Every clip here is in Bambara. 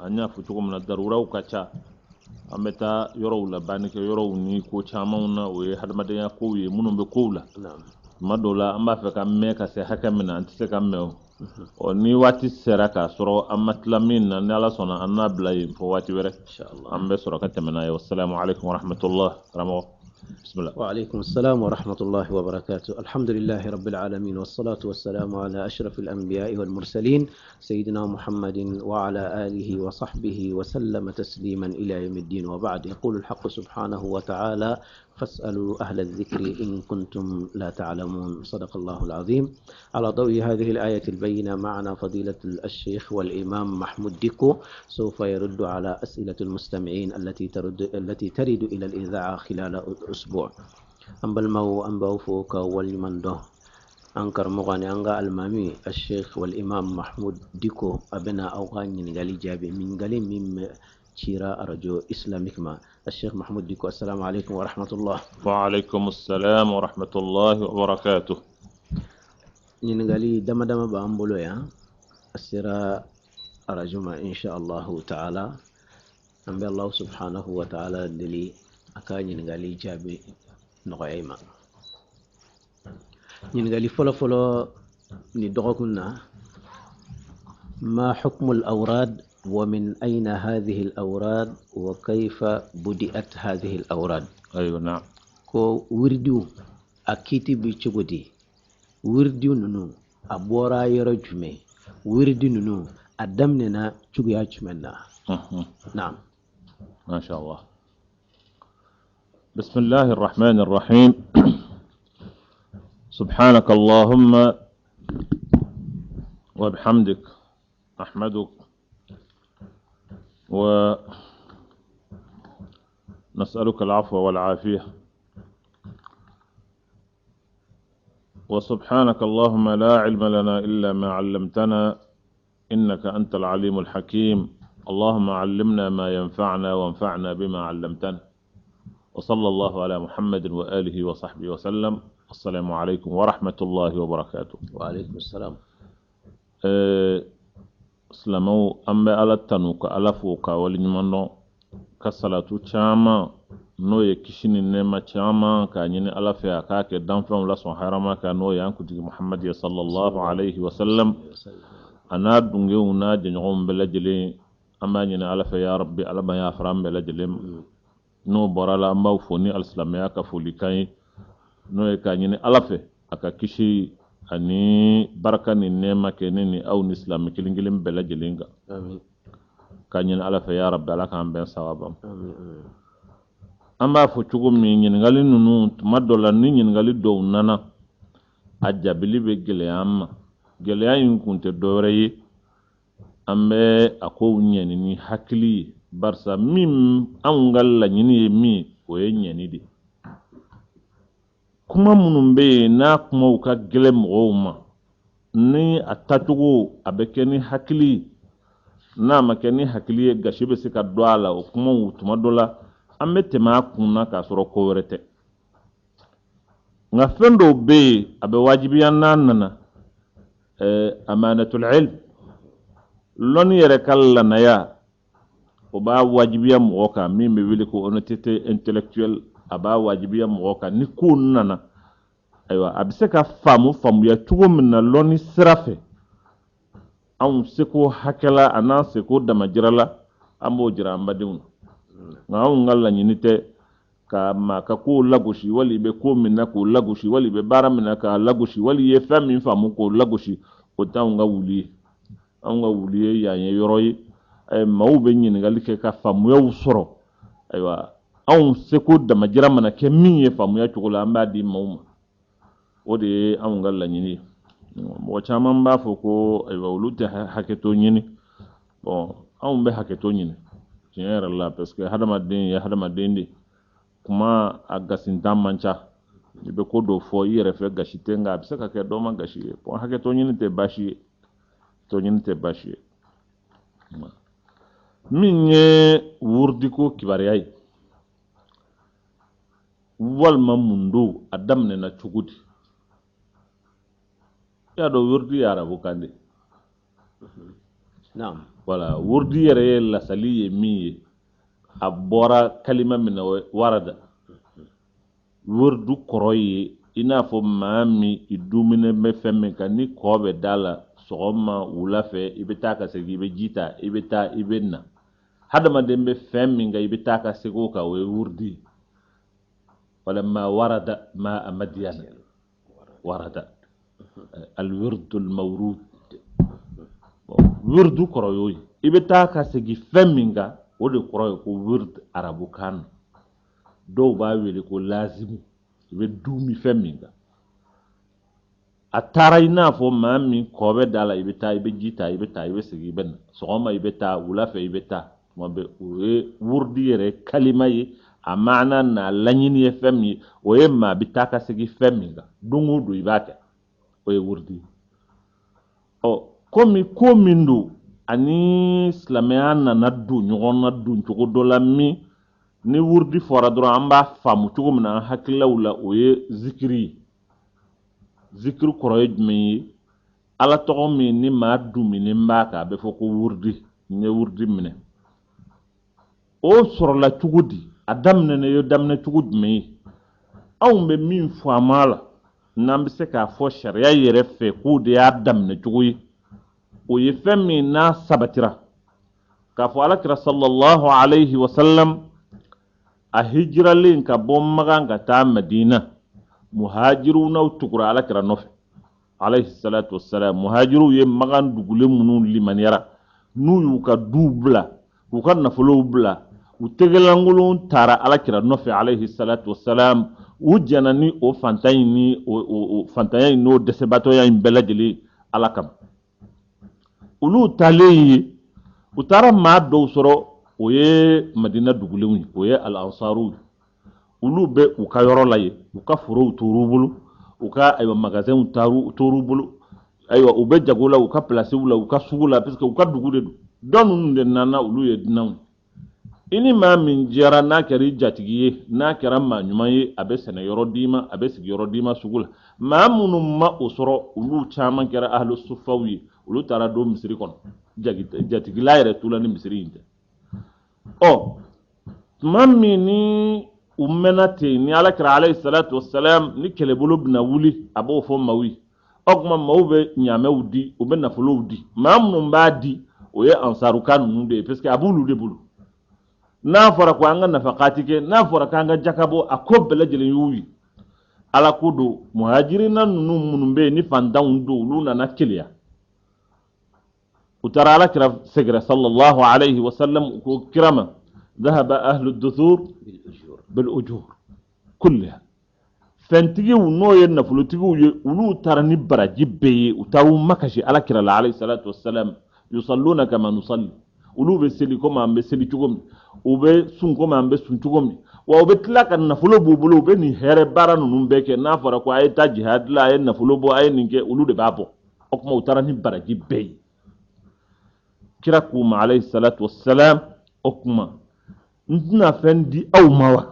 anya futugo mun darura ukacha ameta yoro la banike yoro ni ko chamawna o hadmadanya ko ye munum be kola madola amba fe ka me ka se hakamina antise ka me o ni wati sera ka soro amatlamin na ala sona anna blay fo wati were inshallah ambe soro ka temena yo assalamu alaikum wa rahmatullah ramo بسم الله. وعليكم السلام ورحمة الله وبركاته. الحمد لله رب العالمين والصلاة والسلام على أشرف الأنبياء والمرسلين سيدنا محمد وعلى آله وصحبه وسلم تسليما إلى يوم الدين وبعد. يقول الحق سبحانه وتعالى فاسألوا أهل الذكر إن كنتم لا تعلمون. صدق الله العظيم. على ضوء هذه الآية البينة معنا فضيلة الشيخ والإمام محمود ديكو سوف يرد على أسئلة المستمعين التي ترد إلى الإذاعة خلال أسبوع. أنبا المو أنبا فوق والمن ده أنكر مغاني أنغا المامي الشيخ والإمام محمود ديكو أبنا أوغاني نغالي جابي من غالي من شيرا أرجو إسلامك ما. الشيخ محمود ديكو السلام عليكم ورحمة الله. وعليكم السلام ورحمة الله وبركاته. نغالي دم دم بأمبولو يا السيرا أرجو ما إن شاء الله تعالى أنبي الله سبحانه وتعالى دلي أكاني نغالي جابي نغايما نغالي فلو فلو ندغكنا ما حكم الأوراد ومن أين هذه الأوراد وكيف بدأت هذه الأوراد. أيوة نعم. كو وردو أكيتي بيشغدي وردو ننو أبورا يرجمي وردو ننو أدمنا شغيا جمنا. نعم ما شاء الله. بسم الله الرحمن الرحيم. سبحانك اللهم وبحمدك أحمدك ونسألك العفو والعافية وسبحانك اللهم لا علم لنا إلا ما علمتنا إنك أنت العليم الحكيم اللهم علمنا ما ينفعنا وانفعنا بما علمتنا وصلى الله على محمد وآله وصحبه وسلم. السلام عليكم ورحمة الله وبركاته. وعليكم السلام. Silamɛw an bɛ ala tanu ka ala fo ka waleɲuman dɔn ka salatu caman n'o ye kisi ni nɛɛma caman k'a ɲini ala fɛ a k'a kɛ danfɛnw lasɔn harama kan n'o ye an kuntigi Muhamadi ye sallallahu alayhi wa sallam a n'a dungenw n'a jɛɲɔgɔnw bɛɛ lajɛlen an b'a ɲini ala fɛ ya rabbi ala ma y'a fara an bɛɛ lajɛlen n'o bɔra la an b'aw fo ni alisilamɛya ka folikan ye n'o ye k'a ɲini ala fɛ a ka kisi ani baraka ni nɛɛma kɛ ne ni aw ni silamɛ kelen kelen bɛɛ lajɛlen kan. Amin. K'a ɲini ala fɛ ya rabbi ala k'an bɛn sababa. An b'a fɔ cogo min ɲininkali ninnu tuma dɔ la ni ɲininkali dɔw nana a jaabili bɛ gɛlɛya an ma gɛlɛya in kun tɛ dɔwɛrɛ ye an bɛ a kow ɲɛni ni hakili ye barisa min anw ka laɲini ye min o ye ɲɛni de. Kuma minnu bɛ yen n'a kumaw ka gɛlɛn mɔgɔw ma ni a tacogo a bɛ kɛ ni hakili n'a ma kɛ ni hakili ye gasi bɛ se ka don a la o kumaw tuma dɔ la an bɛ tɛmɛ a kun na k'a sɔrɔ ko wɛrɛ tɛ nka fɛn dɔw bɛ yen a bɛ wajibiya n'a nana amanatul ilm lɔnni yɛrɛ ka lanaya o b'a wajibiya mɔgɔ kan min bɛ wele ko honnêteté intellectuelle a b'a wajibiya mɔgɔ kan ni ko nana ayiwa a bɛ se ka faamuya cogo min na lɔnni sira fɛ anw seko hakɛla a n'an seko damajira la an b'o jira an badenw na nka anw ka laɲini tɛ ka maa ka kow lagosi wali i bɛ ko min na k'o lagosi wali i bɛ baara min na k'a lagosi wali i ye fɛn min faamu k'o lagosi o tɛ anw ka wuli ye anw ka wuli ye yan ye yɔrɔ ye maaw bɛ ɲininkali kɛ ka faamuyaw sɔrɔ ayiwa anw seko damajira mana kɛ min ye faamuya cogo la an b'a di maaw ma o de ye anw ka laɲini ye mɔgɔ caman b'a fɔ ko ayiwa olu tɛ hakɛto ɲini bon anw bɛ hakɛto ɲini tiɲɛ yɛrɛ la parce que hadamaden ye hadamaden de kuma a gasintan man ca i bɛ ko dɔ fɔ i yɛrɛ fɛ gasi tɛ nka a bɛ se ka kɛ dɔ ma gasi ye bon hakɛto ɲini tɛ baasi ye to ɲini tɛ baasi ye min ye wurudiko kibaruya ye walima mun don a daminɛna cogo di i y'a dɔn wurudi ye arabu kan de Naam. Wala wurdi yere la sali ye mi abora kalima min warada wurdu koroyi ina fo maami idumine be femme kan ni ko be dala sogoma wula fe ibeta ka segi be jita ibeta ibenna hadama dembe femme nga ibeta ka sego ka we wurdi wala ma warada ma amadiyan warada al wird al mawrud wirdu koroyoyi ibeta ka segi femme nga o de koroyo ko wird arabu kan do ba wele ko lazimu ibe dumi femme nga atara ina fo mami ko be dala ibeta ibe jita ibeta ibe segi ben sogoma ibeta wula fe ibeta mobe wurdi yere kalima yi amana na lanyini ye femme o ye ma bitaka segi femme nga dungu do ibake o ye wurdi o komi ndo ani islamiyana na du nyogon na du ncogo dola mi ni wurdi fora doro amba famu cogo mina hakilawla o ye zikiri koroye jumɛn ala tɔgɔ min ni maa dumini b'a kan a bɛ fɔ ko wurdi n ye wurdi minɛ o sɔrɔla cogo di a daminɛ ye daminɛ cogo jumɛn ye anw bɛ min faamu a la n'an bɛ se k'a fɔ sariya yɛrɛ fɛ k'o de y'a daminɛ cogo ye o ye fɛn min n'a sabatira k'a fɔ alakira sallallahu alayhi wa sallam a hijiralen ka bɔ Makan ka taa Madina muhajiru n'aw tugura alakira nɔfɛ alayhi salatu wassalam muhajiru ye Makan dugule minnu limaniyara n'u y'u ka du bila u ka nafolow bila u tɛgɛlankolon taara alakira nɔfɛ alayhi salatu wassalam u jɛna ni o fantanya in n'o dɛsɛbatɔya in bɛɛ lajɛlen ala kama olu talen ye u taara maa dɔw sɔrɔ o ye Madina dugulenw ye o ye al-ansaru olu bɛ u ka yɔrɔ la ye u ka forow tor'u bolo u ka magasinw tor'u bolo ayiwa u bɛ jago la u ka placew la u ka sugu la parce que u ka dugu de don dɔn ninnu de nana olu ye dunanw i ni maa min jɛra n'a kɛra i jatigi ye n'a kɛra maa ɲuman ye a bɛ sɛnɛ yɔrɔ d'i ma a bɛ sigi yɔrɔ d'i ma sugu la maa minnu ma o sɔrɔ olu caman kɛra ahlu sufaw ye olu taara don misiri kɔnɔ jatigila yɛrɛ t'u la ni misiri in tɛ ɔ tuma min ni u mɛnna ten ni alakira alayhi salatu wassalam ni kɛlɛbolo bɛna wuli a b'o fɔ maaw ye o tuma maaw bɛ ɲaamɛw di u bɛ nafolow di maa minnu b'a di o ye ansaruka ninnu de ye parce que a b'olu de bolo n'a fɔra ko an ka nafakati kɛ n'a fɔra k'an ka jakabɔ a ko bɛɛ lajɛlen y'u ye ala ko don muhajirina ninnu minnu bɛ yen ni fantanw don olu nana keleya u taara alakira sɛgɛrɛ sallallahu alayhi wa sallam ko kirama ذهب أهل الدثور بالأجور كلها فانتجوا نوع النفلتجوا ولو ترى بaraji beye utawu makashi ala kirala alayhi salatu wassalam yusalluna kama nusalli ulu be seli koma ambe seli chugom ube sun koma ambe sun chugom wa ube tilaka nafulo bubulo ube ni here bara nunu mbeke na fara ko ayeta jihad la ay nafulo bo ay ninge ulu de babo okuma utara ni baraji beye kira kuma alayhi salatu wassalam okuma ntuna fɛn di aw ma wa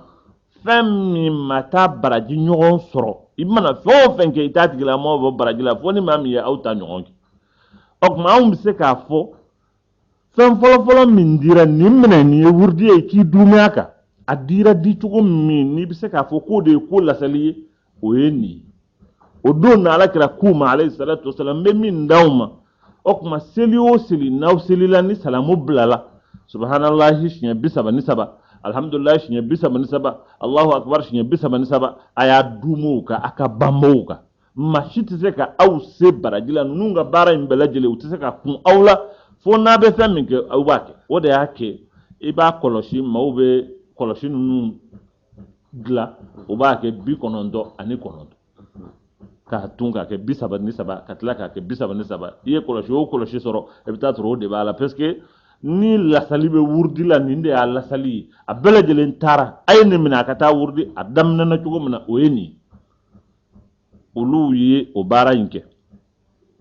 fɛn min ma taa baraji ɲɔgɔn sɔrɔ i mana fɛn o fɛn kɛ i t'a tigila mɔgɔ bɔ baraji la fo ni maa min ye aw ta ɲɔgɔn kɛ o tuma anw bɛ se k'a fɔ fɛn fɔlɔfɔlɔ min dira nin minɛ nin ye wurudi ye k'i dumuni kan a dira di cogo min n'i bɛ se k'a fɔ k'o de ye ko lasali ye o ye nin ye o don na alakira k'u ma alayhi salatu wasalam n bɛ min d'aw ma o tuma seli o seli n'aw selila ni salamu bilala subhanallahi siɲɛ 33 alhamdulillahi siɲɛ 33 allahu akbar siɲɛ 33 a y'a dumow kan a ka banbaw kan maa si tɛ se ka aw se baraji la ninnu ka baara in bɛɛ lajɛlen u tɛ se ka kun aw la fo n'a bɛ fɛn min kɛ aw b'a kɛ o de y'a kɛ i b'a kɔlɔsi maaw bɛ kɔlɔsi ninnu dilan o b'a kɛ 99 k'a tun k'a kɛ 33 ka tila k'a kɛ 33 i ye kɔlɔsi o kɔlɔsi sɔrɔ i bɛ taa sɔrɔ o de b'a la parce que ni lasali bɛ wurdi la nin de y'a lasali ye a bɛɛ lajɛlen taara a ye nin minɛ a ka taa wurdi a daminɛna cogo min na o ye nin ye olu ye o baara in kɛ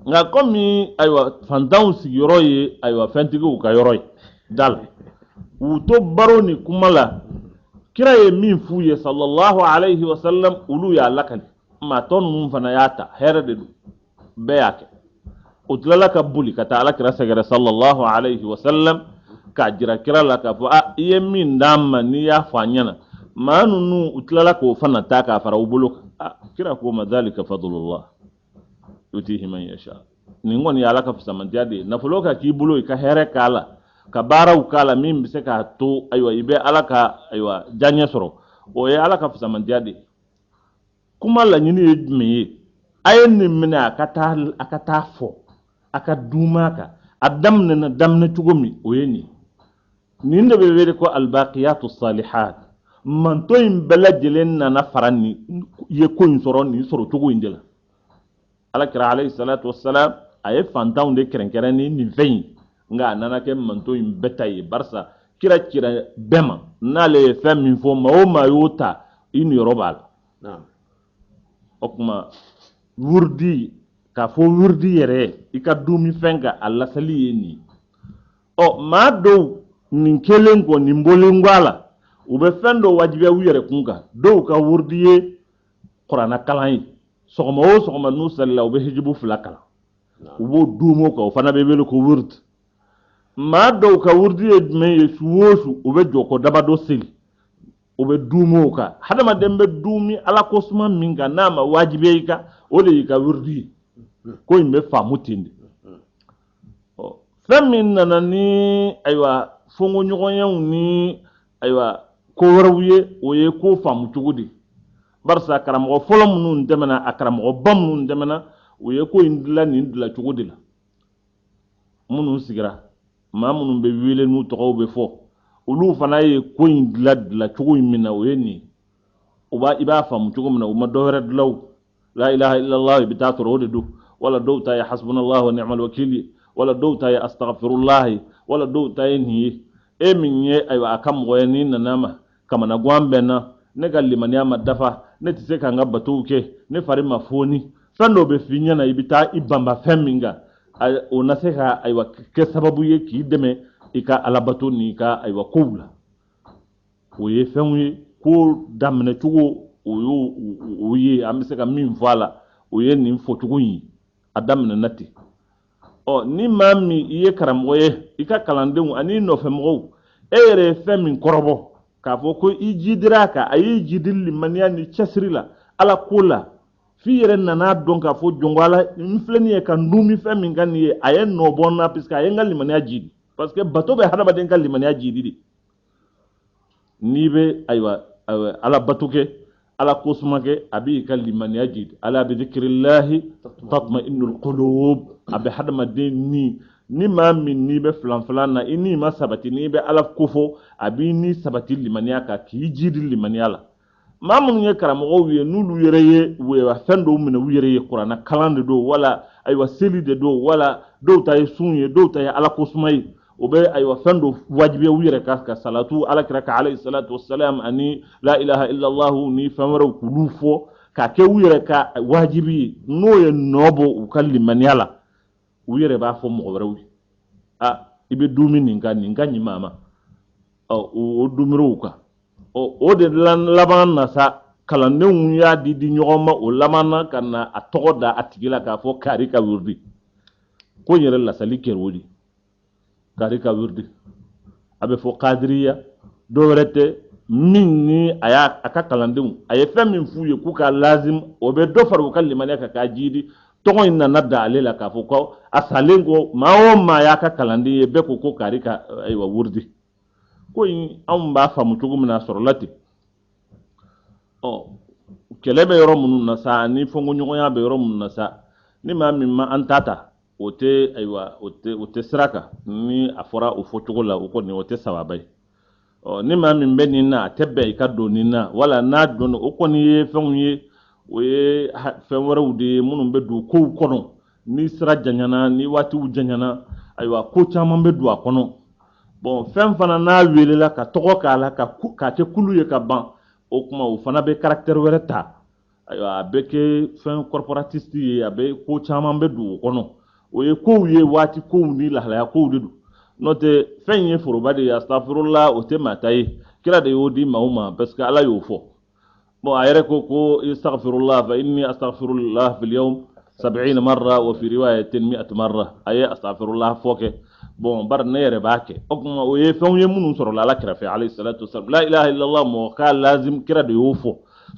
nka komi ayiwa fantanw sigiyɔrɔ ye ayiwa fɛntigiw ka yɔrɔ ye da la u to baro ni kuma la kira ye min f'u ye sallallahu alayhi wa sallam olu y'a lakali maa tɔ ninnu fana y'a ta hɛrɛ de don bɛɛ y'a kɛ utlala ka buli kata ala kira sagara sallallahu alaihi wasallam ka jira kira la ka fo iye min damma ni ya fanyana manu nu utlala ko fana ta ka fara ubulu kira ko madhalika fadlullah yutihi man yasha ni ngon ya ala ka fusamantiya de nafulo ka ki bulo ka here kala ka baraw kala min bi se ka to aywa ibe ala ka aywa janya soro o ye ala ka fusamantiya de kuma la nyini ye me ayen ni mina akata fo aka duma ka adamna na damna tugumi o ye ni nda be wele ko albaqiyatus salihat man to in belajelen na farani ye ko in soro ni soro tugu indela ala kira alayhi salatu wassalam aye fantaw de kerenkerani ni vein nga nana ke man to in betaye barsa kira bema nale fem min fo ma o mayota in yorobal naam okuma wurdi ka fo wurdi yere ika dumi fenga alla sali yeni o ma do nin kelen ko nin bolin gwala ube fendo wajibe wiyere kunga do ka wurdi ye qur'ana kalan sogoma o sogoma nu sallallahu be hijibu fulakala ubo dumo ko fana be belo ko wurd ma do ka wurdi ye me yesuwosu ube joko dabado seli ube dumo ka hadama dembe dumi ala kosuma minga nama wajibe ka ole ka wurdi ko imbe famutinde o femin nanani aywa fongo nyogonyaw ni aywa ko warwiye o ye ko famu cugudi barsa karamo folom nun demana akaramo bam nun demana o ye ko indila ni indila cugudi la munun sigira ma munun be wile nu to be fo ulu fana ye ko indila la cugu minna o ye ni o ba iba famu cugu minna o ma do wera dlaw la ilaha illa allah bi ta toro de du wala dowta ya hasbunallahu wa ni'mal wakil wala dowta ya astaghfirullah wala dowta ni e minye aywa akam goyeni nanama kama na gwambe na ne galimani ama dafa ne tise ka ngaba tuke ne fari mafoni fando be finya na ibita ibamba feminga ona se ka aywa ke sababu ye ki deme ika alabato ni ka aywa kula oye fenwi ko damne tugo oye amse ka min fala oye ni fotugo yi adamna nati o ni mami iye karamoye ika kalandengu ani no femgo ere femin korobo ka fo ko ijidira ka ayi jidil maniya ni chasrila ala kula fi yere nana don ka fo jongwala infleni e kan dumi femin gani aye no bonna piska aye ngal maniya jidi parce que bato be hada baden kal maniya jidi di ni be aywa ala batuke ala kosumake abi kal maniya jidi ala bi dhikrillah tatma'innul qulub abi hada madin ni ma min ni be flan na ini ma sabati ni be ala kofo abi ni sabati limaniya ka ki jidi limaniya la ma mun ye karamo wiye nulu yereye we wa fendo mun wiyere qur'ana kalande do wala aywa seli de do wala do tay sunye do tay ala kosumay obe aywa fendo wajibe wiyere ka salatu ala kiraka alayhi salatu wassalam ani la ilaha illa allah ni famara kulufo ka ke wiyere ka wajibi no ye nobo ukallimaniya la wiyere ba fo mo warawi ibe dumi ninga nyimama o dumiro ka o de laban na sa kalandenw ya di nyogoma o lamana kana atogoda atigila ka fo kari ka wurdi ko yere la sali kerwodi kari ka wurdi abe fo qadiriya do rete minni aya aka kalandenw aye fem min fuye ku ka lazim o be do faru kalimane ka jidi togo inna nadda alela ka fo ko asalengo ma ya ka kalandi be ko kari ka aywa wurdi ko in an ba famu tugu mina soro lati kelebe yoro mun na sa ni fongo nyoya be yoro mun na sa ni ma min ma antata ote aywa ote sraka ni afora o fotugo la o ko ni ote sawabai ni ma min be ni na tebbe ka do ni na wala na do o ko ni fongo ye we fenwara ude munun be du ko kono ni sira janyana ni wati u janyana aywa ko chama be du akono bon fen fana na welela ka togo kala ka te kulu ye ka ban o kuma o fana be caractère were ta aywa be ke fen corporatiste ye abe ko chama be du kono o ye ko ye wati ko ni la hala ko du note fen ye foroba de astaghfirullah o te mataye kila de yodi mauma parce que ala yo fo bon ayere ko astaghfirullah fa inni astaghfirullah fil yawm 70 مرة وفي رواية 100 مرة أي أستغفر الله فوق بون بر نير باكي أكما ويفهم يمون صلى الله عليه الصلاة والسلام لا إله إلا الله موكال لازم كرد يوفو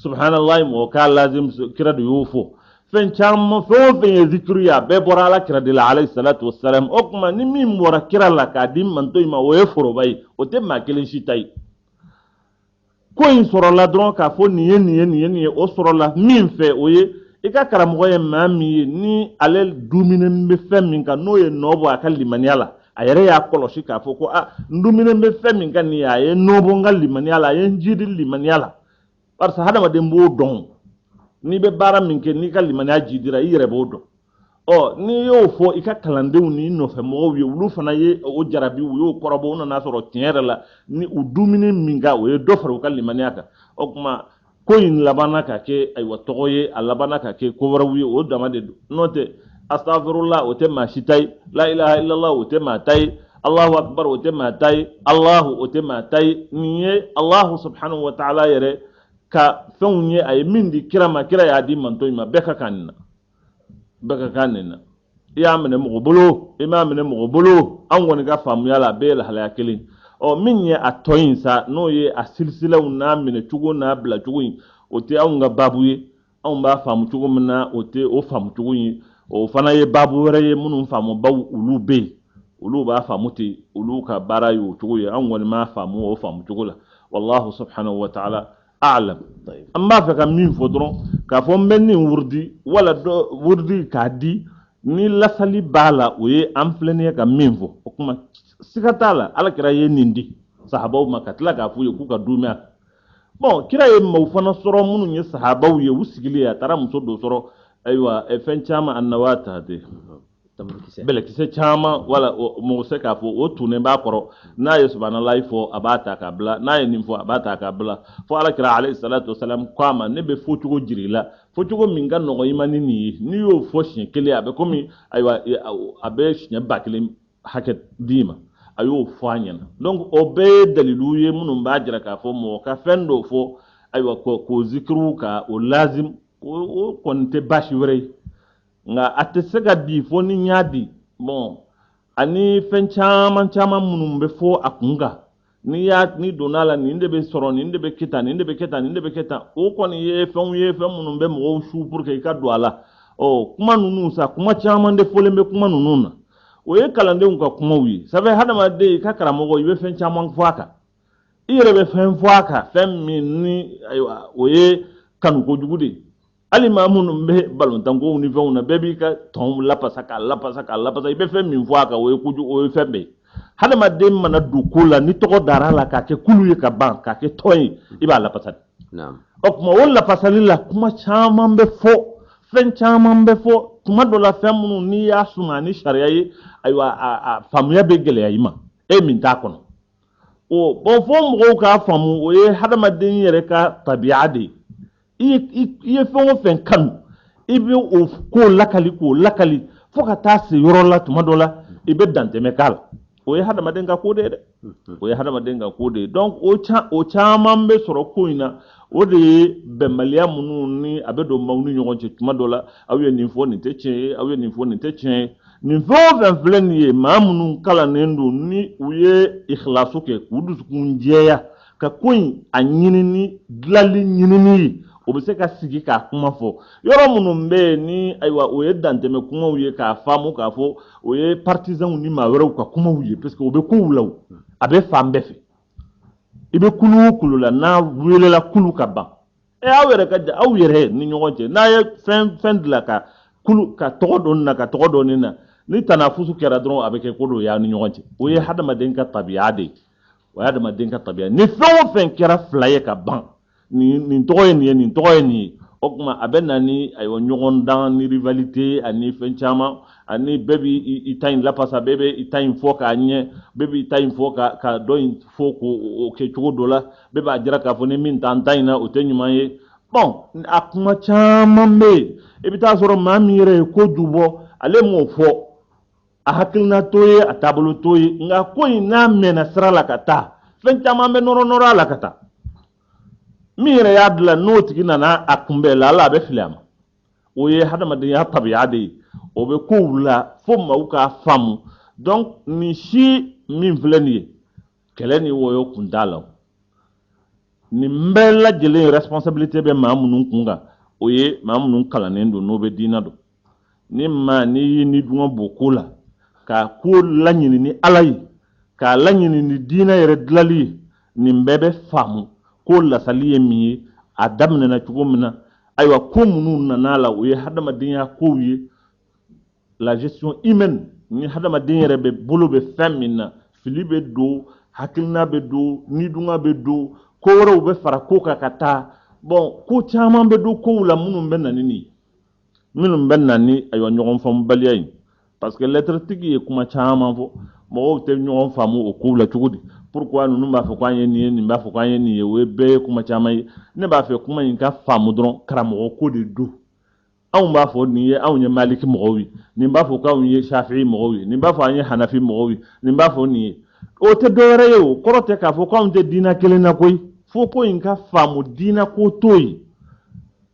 سبحان الله موكال لازم كرد يوفو فين شام فين ذكريا ببرا على كرد عليه الصلاة والسلام أكما نمي مورا كرا لك ديم من توي ما ويفرو باي وتم كلين شيء ko in sorola dron ka fo niye o sorola min fe oye e ka karamɔgɔ ye maa min ye ni ale duminen bɛ fɛn min kan n'o ye nɔ bɔ a ka limaniya la a yɛrɛ y'a kɔlɔsi k'a fɔ ko n duminen bɛ fɛn min kan nin ye a ye nɔ bɔ n ka limaniya la a ye n jidi limaniya la barisa hadamaden b'o dɔn n'i bɛ baara min kɛ n'i ka limaniya jidira i yɛrɛ b'o dɔn n'i y'o fɔ i ka kalandenw n'i nɔfɛ mɔgɔw ye olu fana ye o jarabi u y'o kɔrɔbɔ u nana sɔrɔ tiɲɛ yɛrɛ la ni u dumuni min kan o ye dɔ fara u ka limaniya kan o tuma ko in labanna ka kɛ ayiwa tɔgɔ ye a labanna ka kɛ ko wɛrɛw ye o dama de don n'o tɛ astagfirullah o tɛ maa si ta ye la ilaha illallah o tɛ maa ta ye allahu akbar o tɛ maa ta ye allahu o tɛ maa ta ye nin ye allahu subhanahu wa ta'ala yɛrɛ ka fɛnw ye a ye min di kira ma kira y'a di manto in ma bɛɛ ka kan nin na bɛɛ ka kan nin na i y'a minɛ mɔgɔ bolo i m'a minɛ mɔgɔ bolo an kɔni ka faamuya la a bɛɛ ye lahalaya kelen min ye a tɔ in sa n'o ye a silisilaw n'a minɛ cogo n'a bila cogo in o tɛ anw ka baabu ye anw b'a faamu cogo min na o tɛ o faamu cogo in o fana ye baabu wɛrɛ ye minnu faamubaw olu bɛ yen olu b'a faamu ten olu ka baara ye o cogo ye anw kɔni m'a faamu o faamu cogo la wallahu subhanahu wa ta'ala a'lam an b'a fɛ ka min fɔ dɔrɔn k'a fɔ n bɛ nin wurudi wala wurudi k'a di ni lasali b'a la o ye an filɛnen ye ka min fɔ o kuma siga t'a la alakira ye nin di sahabaw ma ka tila k'a f'u ye k'u ka dumiya bon kira ye maaw fana sɔrɔ minnu ye sahabaw ye u sigilen a taara muso dɔ sɔrɔ ayiwa fɛn caman a nawa ta de bɛlɛkisɛ caman wala mɔgɔ se k'a fɔ o tunnen b'a kɔrɔ n'a ye subhanallahi fɔ a b'a ta k'a bila n'a ye nin fɔ a b'a ta k'a bila fo alakira alayhi salatu wasalam k'a ma ne bɛ fɔcogo jira i la fɔcogo min ka nɔgɔ i ma ni nin ye n'i y'o fɔ siɲɛ kelen a bɛ komi ayiwa a bɛ siɲɛ 1000 hakɛ d'i ma a y'o fɔ a ɲɛna donc o bɛɛ ye dalilu ye minnu b'a jira k'a fɔ mɔgɔ ka fɛn dɔ fɔ ayiwa k'o zikiriw ka o lazim o kɔni tɛ baasi wɛrɛ ye nka a tɛ se ka di fo ni y'a di bon ani fɛn caman caman minnu bɛ fɔ a kun kan ni donna la nin de bɛ sɔrɔ nin de bɛ kɛ tan nin de bɛ kɛ tan nin de bɛ kɛ tan o kɔni ye fɛnw ye fɛn minnu bɛ mɔgɔw su pour que i ka don a la kuma ninnu sa kuma caman de fɔlen bɛ kuma ninnu na o ye kalandenw ka kumaw ye sabu hadamaden i ka karamɔgɔ i bɛ fɛn caman fɔ a kan i yɛrɛ bɛ fɛn fɔ a kan fɛn min ni ayiwa o ye kanu kojugu de ye hali maa minnu bɛ balontankow ni fɛnw na bɛɛ b'i ka tɔnw lapasa k'a lapasa k'a lapasa i bɛ fɛn min fɔ a kan o ye kojugu o ye fɛn bɛɛ ye hadamaden mana don ko la ni tɔgɔ dara la k'a kɛ kulu ye ka ban k'a kɛ tɔn ye i b'a lapasa de o tuma o lapasali la kuma caman bɛ fɔ fɛn caman bɛ fɔ tuma dɔ la fɛn minnu n'i y'a suma ni sariya ye ayiwa a faamuya bɛ gɛlɛya i ma e min t'a kɔnɔ bon fo mɔgɔw k'a faamu o ye hadamaden yɛrɛ ka tabiya de ye i ye fɛn o fɛn kanu i bɛ o ko lakali fo ka taa se yɔrɔ la tuma dɔ la i bɛ dantɛmɛ k'a la o ye hadamaden ka ko de ye dɛ o ye hadamaden ka ko de ye donc o caman bɛ sɔrɔ ko in na o de ye bɛnbaliya minnu ni a bɛ don maaw ni ɲɔgɔn cɛ tuma dɔ la aw ye nin fɔ nin tɛ tiɲɛ ye aw ye nin fɔ nin tɛ tiɲɛ ye nin fɛn o fɛn filɛ nin ye maa minnu kalannen don ni u ye ikhlasu kɛ k'u dusukun jɛya ka ko in a ɲinini dilanli ɲinini ye o bɛ se ka sigi k'a kuma fɔ yɔrɔ minnu bɛ yen ni ayiwa o ye dantɛmɛ kumaw ye k'a faamu k'a fɔ o ye partisanw ni maa wɛrɛw ka kumaw ye parce que o bɛ kow la a bɛ fan bɛɛ fɛ i bɛ kulu o kulu la n'a welela kulu ka ban aw yɛrɛ ka aw yɛrɛ ni ɲɔgɔn cɛ n'a ye fɛn dilan ka kulu ka tɔgɔ dɔ nin na ka tɔgɔ dɔ nin na ni tanafusu kɛra dɔrɔn a bɛ kɛ ko dɔ y'aw ni ɲɔgɔn cɛ o ye hadamaden ka tabiya de ye o ye hadamaden ka tabiya ni fɛn o fɛn kɛra fila ye ka ban nin tɔgɔ ye nin ye nin tɔgɔ ye nin ye o tuma a bɛ na ni ayiwa ɲɔgɔn dan ni rivalité ani fɛn caman ani bɛɛ b'i ta in lapasa bɛɛ bɛ i ta in fɔ k'a ɲɛ bɛɛ b'i ta in fɔ ka dɔ in fɔ k'o kɛ cogo dɔ la bɛɛ b'a jira k'a fɔ ni min t'an ta in na o tɛ ɲuman ye bon a kuma caman bɛ yen i bɛ taa sɔrɔ maa min yɛrɛ ye kojugu bɔ ale m'o fɔ a hakilina t'o ye a taabolo t'o ye nka ko in n'a mɛnna sira la ka taa fɛn caman bɛ nɔrɔ a la ka taa min yɛrɛ y'a dilan n'o tigi nana a kunbɛn la ala a bɛ fili a ma o ye hadamadenya tabiya de ye o bɛ kow la fo maaw k'a faamu donc nin si min filɛ nin ye kɛlɛ ni wɔyɔ kun t'a la nin bɛɛ lajɛlen responsabilité bɛ maa minnu kun kan o ye maa minnu kalannen don n'o bɛ diina don ni maa n'i ye ni dunga bɔ ko la k'a ko laɲini ni ala ye k'a laɲini ni diina yɛrɛ dilali ye nin bɛɛ bɛ faamu ko lasali ye min ye a daminɛna cogo min na ayiwa ko minnu nana la o ye hadamadenya kow ye la gestion humaine ni hadamaden yɛrɛ bɛ bolo bɛ fɛn min na fili bɛ don hakilina bɛ don ni dunga bɛ don ko wɛrɛw bɛ fara ko kan ka taa bon ko caman bɛ don kow la minnu bɛ na ni nin minnu bɛ na ni ayiwa ɲɔgɔn faamubaliya ye parce que lettre tigi ye kuma caman fɔ mɔgɔw tɛ ɲɔgɔn faamu o kow la cogo di pourquoi ninnu b'a fɔ k'an ye nin ye nin b'a fɔ k'an ye nin ye o ye bɛɛ ye kuma caman ye ne b'a fɛ kuma in ka faamu dɔrɔn karamɔgɔ ko de don anw b'a fɔ nin ye anw ye maliki mɔgɔw ye nin b'a fɔ k'anw ye shafi'i mɔgɔw ye nin b'a fɔ an ye hanafi mɔgɔw ye nin b'a fɔ nin ye o tɛ dɔwɛrɛ ye o kɔrɔ tɛ k'a fɔ k'anw tɛ diina kelen na koyi fo ko in ka faamu diina ko to ye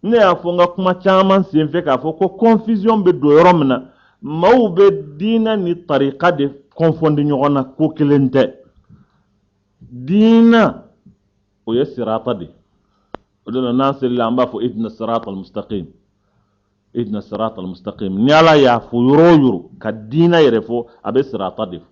ne y'a fɔ n ka kuma caman sen fɛ k'a fɔ ko confusion bɛ don yɔrɔ min na maaw bɛ diina ni tarika de confondre ɲɔgɔn na ko kelen tɛ diina o ye sirata de o de la n'an selila an b'a fɔ ihdina sirata al-mustaqim ihdina sirata al-mustaqim ni ala y'a fɔ yɔrɔ o yɔrɔ ka diina yɛrɛ fɔ a bɛ sirata de fɔ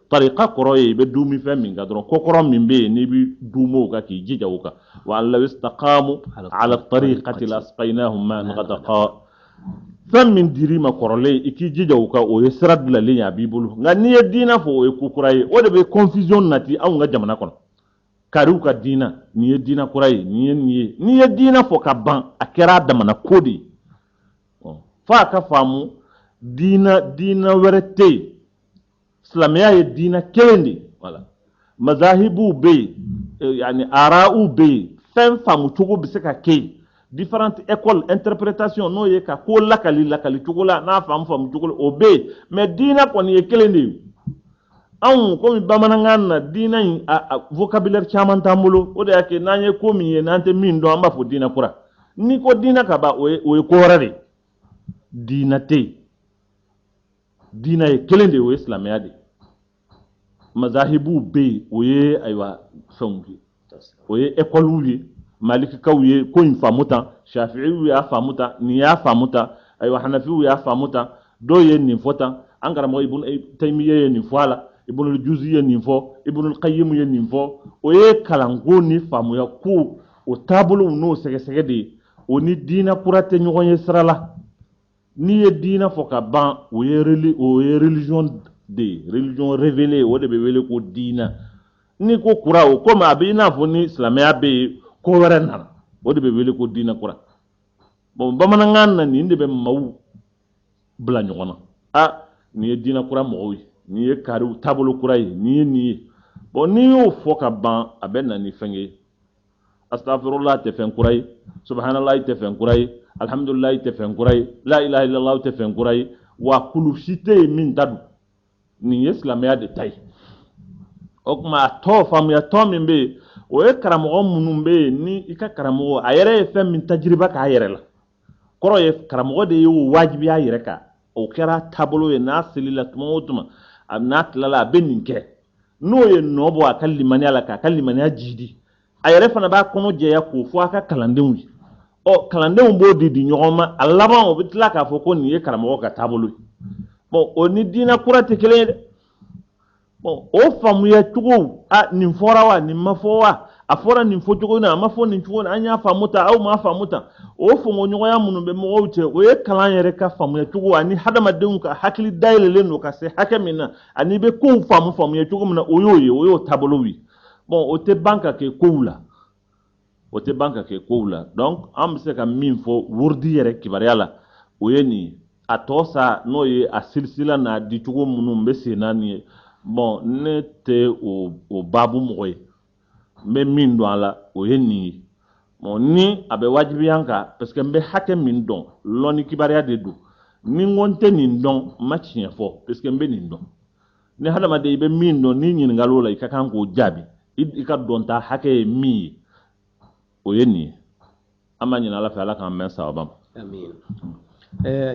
tarika kɔrɔ ye i bɛ dumuni fɛn min kan dɔrɔn ko kɔrɔ min bɛ yen n'i bɛ dumuni o kan k'i jija o kan wa an law istaqamu ala tariqati la asqaynahum ma'an ghadaqa fɛn min dir'i ma kɔrɔlen i k'i jija o kan o ye sira dilanlen ye a b'i bolo nka n'i ye diina fɔ o ye ko kura ye o de bɛ confusion nati anw ka jamana kɔnɔ kariw ka diina nin ye diina kura ye nin ye nin ye n'i ye diina fɔ ka ban a kɛra a damana ko de ye fo a ka faamu diina wɛrɛ tɛ yen silamɛya ye diina kelen de voilà mazahibuw bɛ yen yani ara'u bɛ yen fɛn faamu cogo bɛ se ka kɛ yen différentes écoles interprétation n'o ye ka ko lakali cogo la n'a faamu cogo la o bɛ yen mais diina kɔni ye kelen de ye anw komi bamanankan na diina in a vocabulaire caman t'an bolo o de y'a kɛ n'an ye ko min ye n'an tɛ min dɔn an b'a fɔ diina kura ni ko diina ka ban o ye ko wɛrɛ de diina tɛ yen diina ye kelen de o ye silamɛya de mazahibuw bɛ yen o ye ayiwa fɛnw ye o ye écoles ye malikikaw ye ko in faamu tan shafi'iw y'a faamu tan nin y'a faamu tan ayiwa hanafiw y'a faamu tan dɔw ye nin fɔ tan an karamɔgɔ ibn taymiya ye nin fɔ a la ibn juzi ye nin fɔ ibn qayyim ye nin fɔ o ye kalanko ni faamuya ko o taabolow n'o sɛgɛsɛgɛ de ye o ni diina kura tɛ ɲɔgɔn ye sira la n'i ye diina fɔ ka ban o ye religion de ye religion révélée o de bɛ wele ko diina ni ko kura o komi a bɛ i n'a fɔ ni silamɛya bɛ yen ko wɛrɛ nana o de bɛ wele ko diina kura bon bamanankan na nin de bɛ maaw bila ɲɔgɔn na nin ye diina kura mɔgɔw ye nin ye kariw taabolo kura ye nin ye nin ye bon n'i y'o fɔ ka ban a bɛ na ni fɛn ye astafirullah tɛ fɛn kura ye subhanallah tɛ fɛn kura ye alhamdulillah tɛ fɛn kura ye la ilaha illallah tɛ fɛn kura ye wa kulu si tɛ yen min ta don nin ye silamɛya de ta ye o tuma a tɔ faamuya tɔ min bɛ yen o ye karamɔgɔ minnu bɛ yen ni i ka karamɔgɔ a yɛrɛ ye fɛn min tajiriba k'a yɛrɛ la kɔrɔ ye karamɔgɔ de ye o wajibiya a yɛrɛ kan o kɛra taabolo ye n'a selila tuma o tuma n'a tilala a bɛ nin kɛ n'o ye nɔ bɔ a ka limaniya la k'a ka limaniya jidi a yɛrɛ fana b'a kɔnɔ jɛya k'o fɔ a ka kalandenw ye kalandenw b'o di ɲɔgɔn ma a laban o bɛ tila k'a fɔ ko nin ye karamɔgɔ ka taabolo ye bon o ni diina kura tɛ kelen ye dɛ bon o faamuya cogo nin fɔra wa nin ma fɔ wa a fɔra nin fɔ cogo in na a ma fɔ nin cogo in na an y'a faamu tan aw m'a faamu tan o fɔɲɔgɔnya minnu bɛ mɔgɔw cɛ o ye kalan yɛrɛ ka faamuya cogo ani hadamadenw ka hakili dayɛlɛlen don ka se hakɛ min na ani bɛ kow faamuya cogo min na o y'o taabolow ye bon o tɛ ban ka kɛ kow la donc an bɛ se ka min fɔ wurudi yɛrɛ kibaruya la o ye nin ye a tɔ sa n'o ye a silisila n'a dicogo minnu bɛ sen n'a nin ye bon ne tɛ o baabu mɔgɔ ye n bɛ min dɔn a la o ye nin ye bon ni a bɛ wajibiya n kan parce que n bɛ hakɛ min dɔn lɔnni kibaruya de don ni n ko n tɛ nin dɔn n ma tiɲɛ fɔ parce que n bɛ nin dɔn ni hadamaden i bɛ min dɔn n'i ɲininkali o la i ka kan k'o jaabi i ka dɔnta hakɛ ye min ye o ye nin ye an b'a ɲini ala fɛ ala k'an mɛn sababa ma. Amin.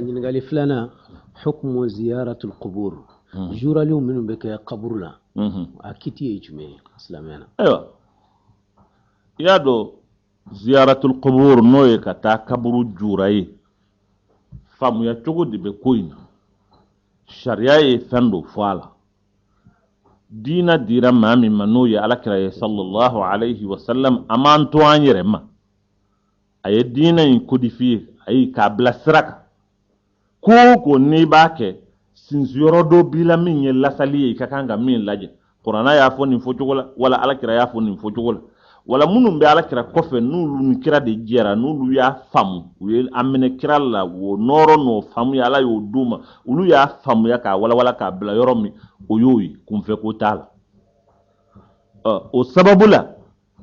ɲininkali filanan حكم زيارة القبور جورا اليوم منو بك قبرنا أكيد يجمع إسلامنا أيوة يا دو زيارة القبور نوي كتا قبر جوراي فامو يا تشوغو دي بكوين شريعي فندو فوالا دينا ديرا مامي منوي على كراي صلى الله عليه وسلم أمان توان يرما أي دينا ينكودي فيه أي كابلا سرك ko ni bake sinzi yoro do bila min ye lasali ka kanga min laje qur'ana ya fo ni fojogola wala alakira ya fo ni fojogola wala munum be alakira kofe nulu ni kira de jera nulu ya famu we amene kira la wo noro no famu ya la yo duma ulu ya famu ya ka wala ka bila yoro mi oyoyi kumfe ko tala o sababula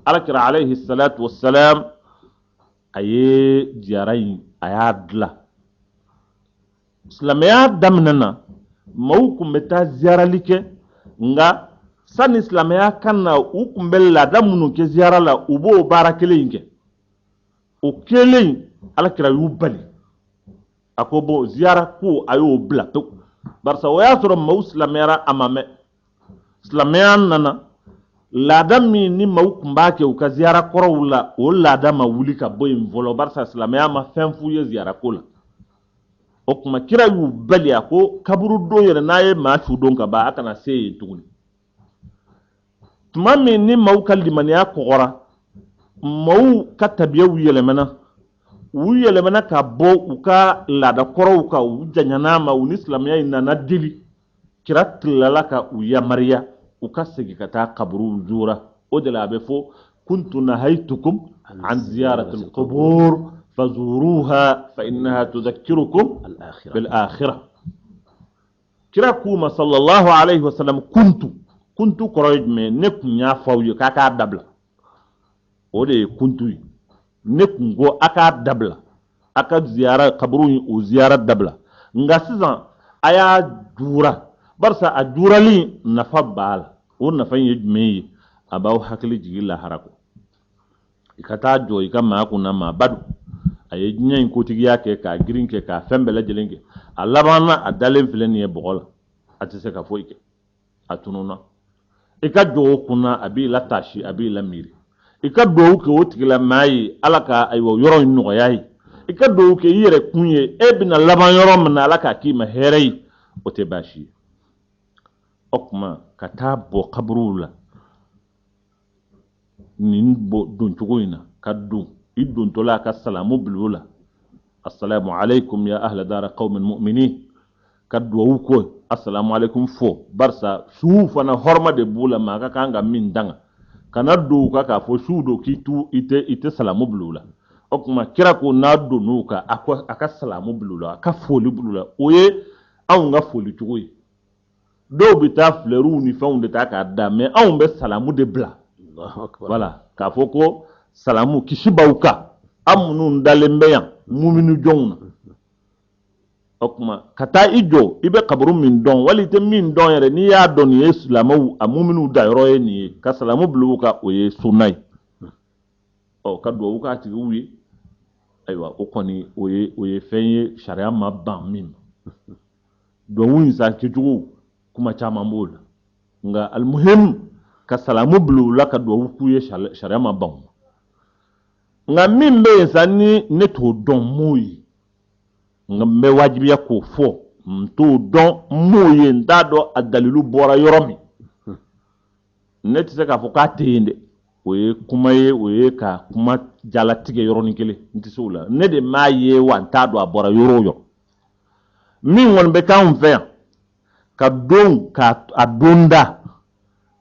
alakira alayhi salatu wassalam aye jarayin ayadla Islamaya damnana mau kumbeta ziara like nga san Islamaya kanna u kumbella damunu ke ziara la ubo barakele inke o kele alakira yu bali akobo ziara ko ayo bla to barsa waya soro mau Islamaya amame Islamaya nana ladami ni mau kumbake u ka ziara korowla o ladama wuli ka boyin volo barsa Islamaya ma fenfu ye ziara kola o kuma kira yu bali ko kaburu do yere naye ma shudon ka ba akana sey tuguni tuma min ni maw kaldi ya kokora maw katabiya wuyele mana ka bo uka lada koro uka ujanyana ma uni islamiya inana dili kira tilala ka uya mariya uka segi kata kaburu jura o de la be fo kuntu nahaytukum an ziyaratil qubur فزوروها فإنها تذكركم بالآخرة كراكوما صلى الله عليه وسلم كنت قريب من نكون يافوي كاكا دبلا ودي كنت نكون go aka dabla aka ziyara kaburun o ziyara dabla nga sizan aya dura barsa a durali nafa bala o nafa yejme abaw hakli jigila harako ikata jo ikama kuna ma badu aye nyen ko tigiya ke ka green ke ka fembele jelenge alabana adalen filen ye bogola atise ka foike atununa ika do kuna abi la tashi abi la miri ika do ke o tigila mai alaka ayo yoro no yayi ika do ke yere kunye ebina laban yoro mna alaka ki ma herei o te bashi okma kata bo kabrula nin bo don chugoina kaddu idun tola ka salamu bulula assalamu alaikum ya ahla dar qaumin mu'minin kaddu ko assalamu alaikum fo barsa sufa na horma de bula ma ka kanga min danga kana do ka fo shudo kitu ite salamu bulula okuma kira ko na do nuka aka salamu bulula aka foli bulula oye an ga foli tugoyi do bita fleru ni faunde ta ka da me an be salamu de bla voilà ka foko salamu kishibauka amunun dalembeyan muminu jongna okuma kata ijo ibe kaburu min don walite min don yere ni ya don ye islamu amuminu da yoro ni ka salamu bluka oye sunai o ka do wuka ti wi aywa o koni oye fenye sharia ma ban min do wun sa kijugu kuma chama mbola nga almuhim ka salamu blula ka do wuku ye sharia ma ban nga mimbe sani ne to don moyi nga me wajibiya ko fo to don moyi ndado adalilu bora yoromi ne tise ka fo ka tende oye kuma ye oye ka kuma jala tige yoroni kele ntisula ne de ma ye wantado abora yoro yo min won be kan fe ka don ka adonda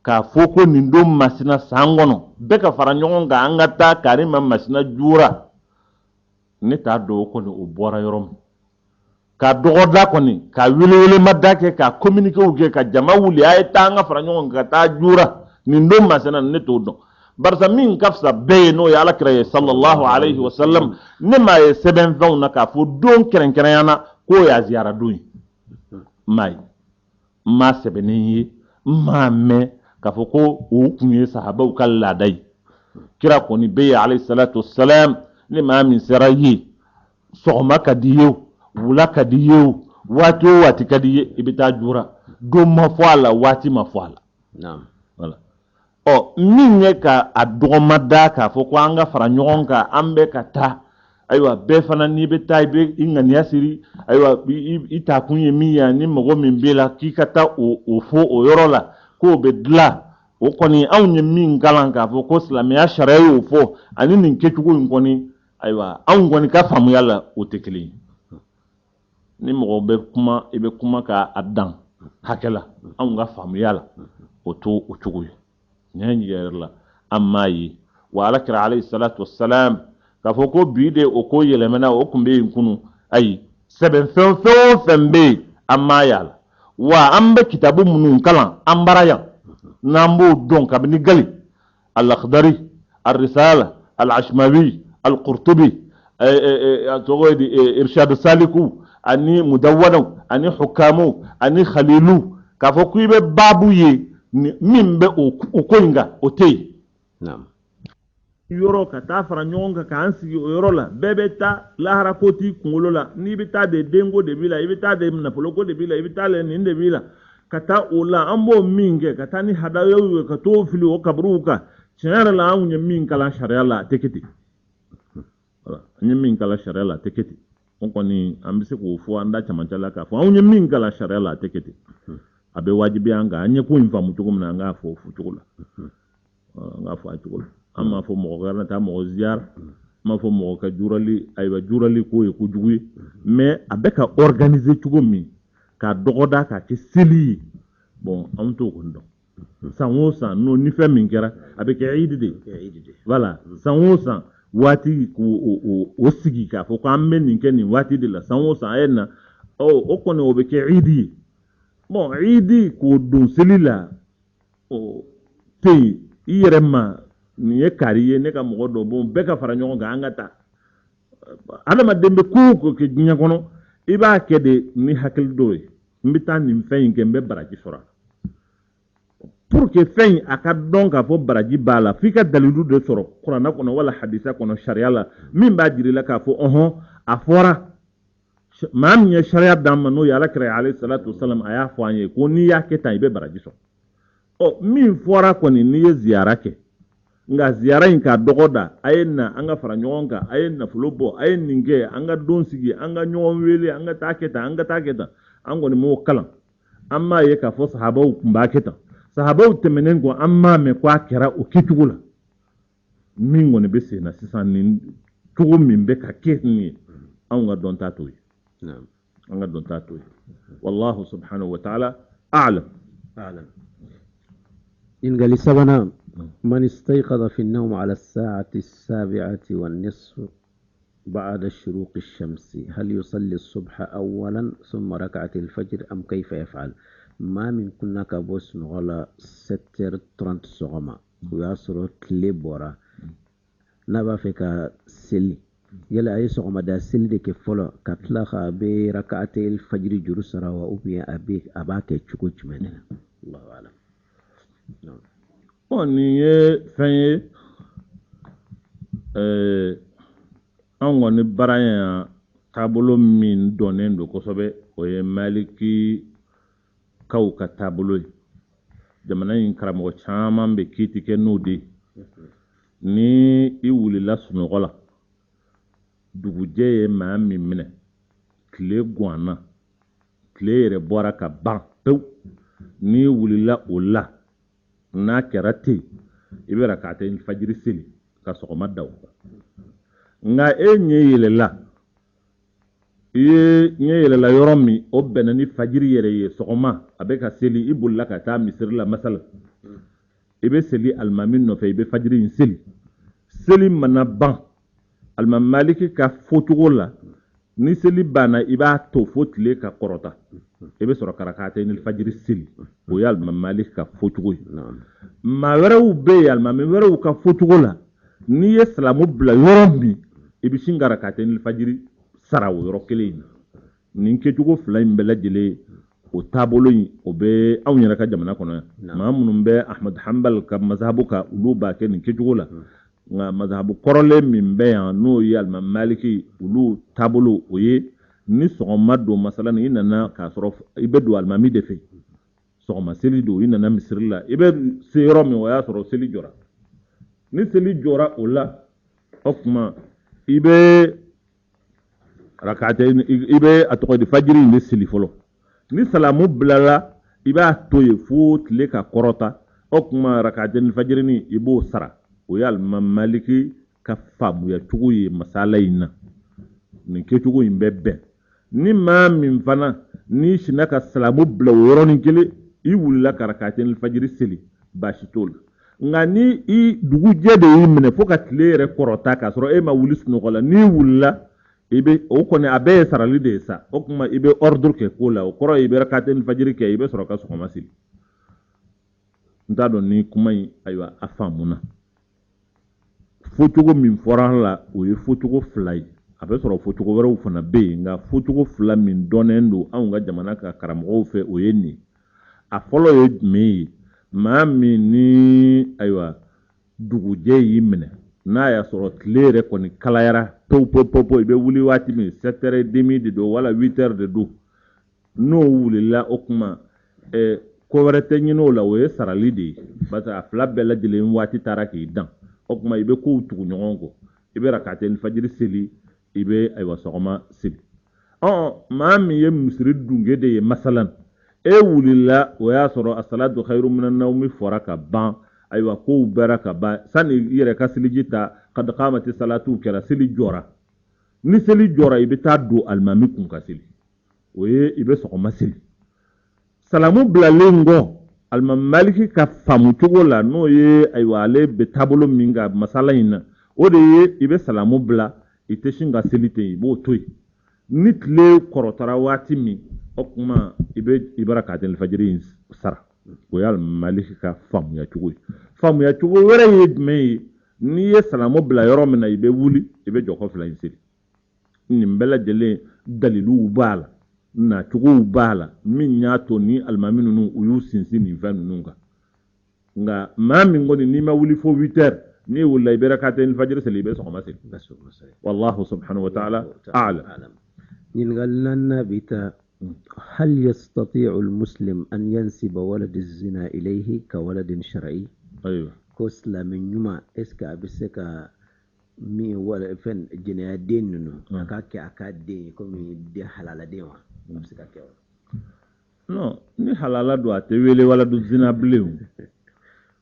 ka foko ni ndo masina sangono be ka fara nyon ga angata karima masina jura ne ta do ko ni o bora yorom ka dogoda ko ni ka wile madake ka communique uge ka jama wuli ay tanga fara nyon ga ta jura ni ndo masina ne to do barsa min kafsa be no ya ala kire sallallahu alaihi wasallam ne ma ye seben fauna ka fo don keren yana ko ya ziyara duyi mai ma sebeni ma me kafo ko o kunye sahaba u kala dai kira ko ni be alayhi salatu wassalam ni ma min sarayi so maka diyo wula ka di ye o waati o waati ka di ye i bɛ taa jura don ma fɔ a la waati ma fɔ a la voilà min ye ka a dɔgɔma da k'a fɔ ko an ka fara ɲɔgɔn kan an bɛ ka taa ayiwa bɛɛ fana n'i bɛ taa i bɛ i ŋaniya siri ayiwa i taa kun ye min ye ni mɔgɔ min b'e la k'i ka taa o fɔ o yɔrɔ la k'o bɛ dilan o kɔni anw ye min kalan k'a fɔ ko silamɛya sariya y'o fɔ ani nin kɛcogo in kɔni ayiwa anw kɔni ka faamuya la o tɛ kelen ye ni mɔgɔ bɛ kuma i bɛ kuma k'a dan hakɛ la anw ka faamuya la o to o cogo ye ɲɛ yɛrɛ la an m'a ye wa alakira alayhi salatu wassalam k'a fɔ ko bi de o ko yɛlɛmana o tun bɛ yen kunun ayi sɛbɛnfɛn fɛn o fɛn bɛ yen an m'a y'a la wa an bɛ kitabu minnu kalan an bara yan n'an b'o dɔn kabini gali al-Akhdari al-Risala al-Ashmawi al-Qurtubi tɔgɔ ye di Irshadu Saliku ani Mudawwanaw ani Hukamu ani Khalilu k'a fɔ ko i bɛ baabu ye min bɛ o ko in kan o tɛ yen yɔrɔ ka taa fara ɲɔgɔn kan k'an sigi o yɔrɔ la bɛɛ bɛ taa lahara ko t'i kunkolo la n'i bɛ taa de denko de b'i la i bɛ taa de nafoloko de b'i la i bɛ taa de nin de b'i la ka taa o la an b'o min kɛ ka taa ni hadayaw ye ka t'o fili o kaburuw kan tiɲɛ yɛrɛ la anw ye min kalan sariya la a tɛ kɛ ten an ye min kalan sariya la a tɛ kɛ ten o kɔni an bɛ se k'o fɔ an da camancɛ la k'a fɔ anw ye min kalan sariya la a tɛ kɛ ten a bɛ wajibiya an kan an ye ko in faamu cogo min na an k'a fɔ o fɔ cogo la an k'a fɔ a cogo la an m'a fɔ mɔgɔ kana taa mɔgɔ ziyara an m'a fɔ mɔgɔ ka jurali ayiwa jurali ko ye kojugu ye mais a bɛ ka organiser cogo min k'a dɔgɔda k'a kɛ seli ye bon an t'o kɔni dɔn san o san n'o ni fɛn min kɛra a bɛ kɛ idi de voilà san o san waati k'o sigi k'a fɔ ko an bɛ nin kɛ nin waati de la san o san a ye na o kɔni o bɛ kɛ idi ye bon idi k'o don seli la o tɛ yen i yɛrɛ ma nin ye kari ye ne ka mɔgɔ dɔ bon bɛɛ ka fara ɲɔgɔn kan an ka taa adamaden bɛ ko o ko kɛ diɲɛ kɔnɔ i b'a kɛ de ni hakili dɔw ye n bɛ taa nin fɛn in kɛ n bɛ baraji sɔrɔ pour que fɛn in a ka dɔn k'a fɔ baraji b'a la f'i ka dalilu de sɔrɔ kuranɛ kɔnɔ wala hadisa kɔnɔ sariya la min b'a jira i la k'a fɔ a fɔra maa min ye sariya d'an ma n'o ye alakira alayhi salatu wasalam a y'a fɔ an ye ko n'i y'a kɛ tan i bɛ baraji sɔrɔ min fɔra kɔni n'i ye ziyara kɛ nka ziyara in k'a dɔgɔ da a ye na an ka fara ɲɔgɔn kan a ye nafolo bɔ a ye nin kɛ an ka don sigi an ka ɲɔgɔn wele an ka taa kɛ tan an ka taa kɛ tan an kɔni m'o kalan an m'a ye k'a fɔ sahabaw tun b'a kɛ tan sahabaw tɛmɛnen kɔ an m'a mɛn ko a kɛra o kɛcogo la min kɔni bɛ sen na sisan nin cogo min bɛ ka kɛ nin ye anw ka dɔn ta t'o ye an ka dɔn ta t'o ye wallahu subhanahu wa ta'ala a'lam إن قال سبنا من استيقظ في النوم على الساعة 7:30 بعد شروق الشمس هل يصلي الصبح أولا ثم ركعة الفجر أم كيف يفعل؟ ما من كنا كبوس نغلا 7:30 سغما وياسر كليبورا نبا فيك سلي يلا أي سغما دا سلي دي كفولا كتلاخا بركعة الفجر جرسرا وأبيا أباك تشكوش مننا الله أعلم. nin ye fɛn ye an kɔni baara in taabolo min dɔnnen don kosɛbɛ o ye maliki kaw ka taabolo ye jamana in karamɔgɔ caman bɛ kiiti kɛ n'o de ye ni i wulila sunɔgɔ la dugujɛ ye maa min minɛ tile ganna tile yɛrɛ bɔra ka ban pewu n'i wulila o la n'a kɛra ten i bɛ rakata fajiri seli ka sɔgɔma da o kan nka e ɲɛ yɛlɛla i ye ɲɛ yɛlɛla yɔrɔ min o bɛnna ni fajiri yɛrɛ ye sɔgɔma a bɛ ka seli i bolila ka taa misiri la masala i bɛ seli alimami nɔfɛ i bɛ fajiri in seli mana ban alimami maliki ka fɔcogo la ni seli banna i b'a to fo tile ka kɔrɔta i bɛ sɔrɔ ka rakata fajiri seli o ye alimami maliki ka fɔcogo ye maa wɛrɛw bɛ yen alimami wɛrɛw ka fɔcogo la n'i ye silamu bila yɔrɔ min i bɛ sin ka rakata fajiri sara o yɔrɔ kelen in nin kɛcogo fila in bɛɛ lajɛlen o taabolo in o bɛ anw yɛrɛ ka jamana kɔnɔ yan maa minnu bɛ Ahmad Hanbal ka mazhabu ka olu b'a kɛ nin kɛcogo la nka mazhabu kɔrɔlen min bɛ yan n'o ye alimami maliki olu taabolo o ye ni sɔgɔma don masalan i nana k'a sɔrɔ i bɛ don alimami de fɛ sɔgɔma seli don i nana misiri la i bɛ se yɔrɔ min o y'a sɔrɔ seli jɔra ni seli jɔra o la o tuma i bɛ a tɔgɔ di fajiri in bɛ seli fɔlɔ ni salamu bilala i b'a to yen fo tile ka kɔrɔta o tuma rakatɛ ni fajiri i b'o sara o ye alimami Maliki ka faamuya cogo ye masala in na nin kɛcogo in bɛ bɛn ni maa min fana ni sinna ka salamu bila o yɔrɔnin kelen i wulila ka rakatɛ ni fajiri seli baasi t'o la nka ni i dugujɛ de y'i minɛ fo ka tile yɛrɛ kɔrɔta k'a sɔrɔ e ma wuli sunɔgɔ la n'i wulila o kɔni a bɛɛ ye sarali de ye sa o kuma i bɛ ordre kɛ ko la o kɔrɔ i bɛ rakatɛ ni fajiri kɛ i bɛ sɔrɔ ka sɔgɔma seli n t'a dɔn ni kuma in ayiwa a faamuna fɔcogo min fɔra la o ye fɔcogo fila ye a bɛ sɔrɔ fɔcogo wɛrɛw fana bɛ yen nka fɔcogo fila min dɔnnen don anw ka jamana ka karamɔgɔw fɛ o ye nin a fɔlɔ ye jumɛn ye maa min ni ayiwa dugujɛ y'i minɛ n'a y'a sɔrɔ tile yɛrɛ kɔni kalayara pewu i bɛ wuli waati min 7h30 de don wala 8h de don n'o wulila o kuma ko wɛrɛ tɛ ɲini o la o ye sarali de ye parce que a fila bɛɛ lajɛlen waati taara k'i dan o kuma i bɛ kow tugu ɲɔgɔn kɔ i bɛ rakatɛ ni fajiri seli i bɛ ayiwa sɔgɔma seli maa min ye misiri dunge de ye masalan e wulila o y'a sɔrɔ asalatu khairu minan nawmi fɔra ka ban ayiwa kow bɛra ka ban sani i yɛrɛ ka seliji ta kad qamati salatu kɛra seli jɔra ni seli jɔra i bɛ taa don alimami kun ka seli o ye i bɛ sɔgɔma seli salamu bilalen kɔ alimami Maliki ka faamu cogo la n'o ye ayiwa ale bɛ taabolo min ka masala in na o de ye i bɛ salamu bila i tɛ sin ka seli ten i b'o to yen ni tile kɔrɔtara waati min o kuma i bɛ rakatɛ ni fajiri in sara o ye alimami Maliki ka faamuya cogo ye faamuya cogo wɛrɛ ye jumɛn ye n'i ye salamu bila yɔrɔ min na i bɛ wuli i bɛ jɔkɔ fila in seli nin bɛɛ lajɛlen daliluw b'a la nacogow b'a la min y'a to ni alimami ninnu u y'u sinsin nin fɛn ninnu kan nka maa min kɔni n'i ma wuli fo 8h n'i wulila i bɛ rakatɛ ni fajiri seli i bɛ sɔgɔma seli wallahu subhanahu wa ta'ala a'lam ɲininkali naaninan bi ta هل يستطيع المسلم أن ينسب ولد الزنا إليه كولد شرعي؟ أيوه. كوسلا من يوم إسكا بسكا مي ولا فن جنيا دين نو أكاك أكاد دين كم دين حلال دين بسكا كيو. Non, ni halala do ate wele wala do zina bilen.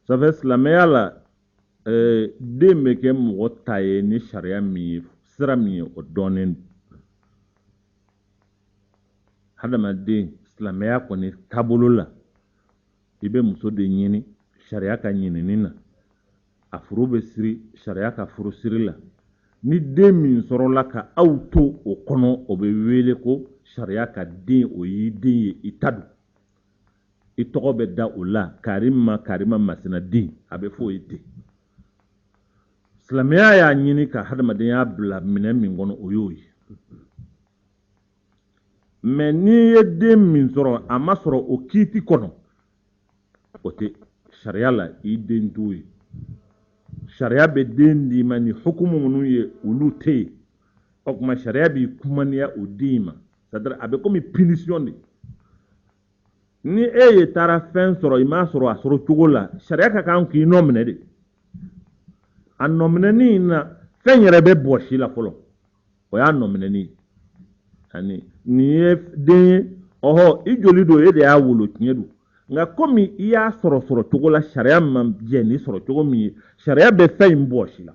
Ça fait silamɛya la den bɛ kɛ mɔgɔ ta ye ni sariya min ye sira min ye o dɔnnen do. Hadamaden silamɛya kɔni taabolo la i bɛ muso de ɲini sariya ka ɲinini na a furu bɛ siri sariya ka furu siri la ni den min sɔrɔla ka aw to o kɔnɔ o bɛ wele ko sariya ka den o y'i den ye i ta don i tɔgɔ bɛ da o la karima masina den a bɛ fɔ o ye ten silamɛya y'a ɲini ka hadamadenya bila minɛn min kɔnɔ o y'o ye mais n'i ye den min sɔrɔ a ma sɔrɔ o kiiti kɔnɔ o tɛ sariya la i den t'o ye sariya bɛ den d'i ma ni hukumu minnu ye olu tɛ yen o tuma sariya b'i kumaniya o den ma c'est-à-dire a bɛ komi punition de ni e ye taara fɛn sɔrɔ i m'a sɔrɔ a sɔrɔ cogo la sariya ka kan k'i nɔ minɛ de a nɔ minɛni in na fɛn yɛrɛ bɛ bɔ si la fɔlɔ o y'a nɔ minɛni ye ani nin ye den ye ɔhɔ i joli don e de y'a wolo tiɲɛ don nka komi i y'a sɔrɔ cogo la sariya ma jɛ ni sɔrɔ cogo min ye sariya bɛ fɛn in bɔ si la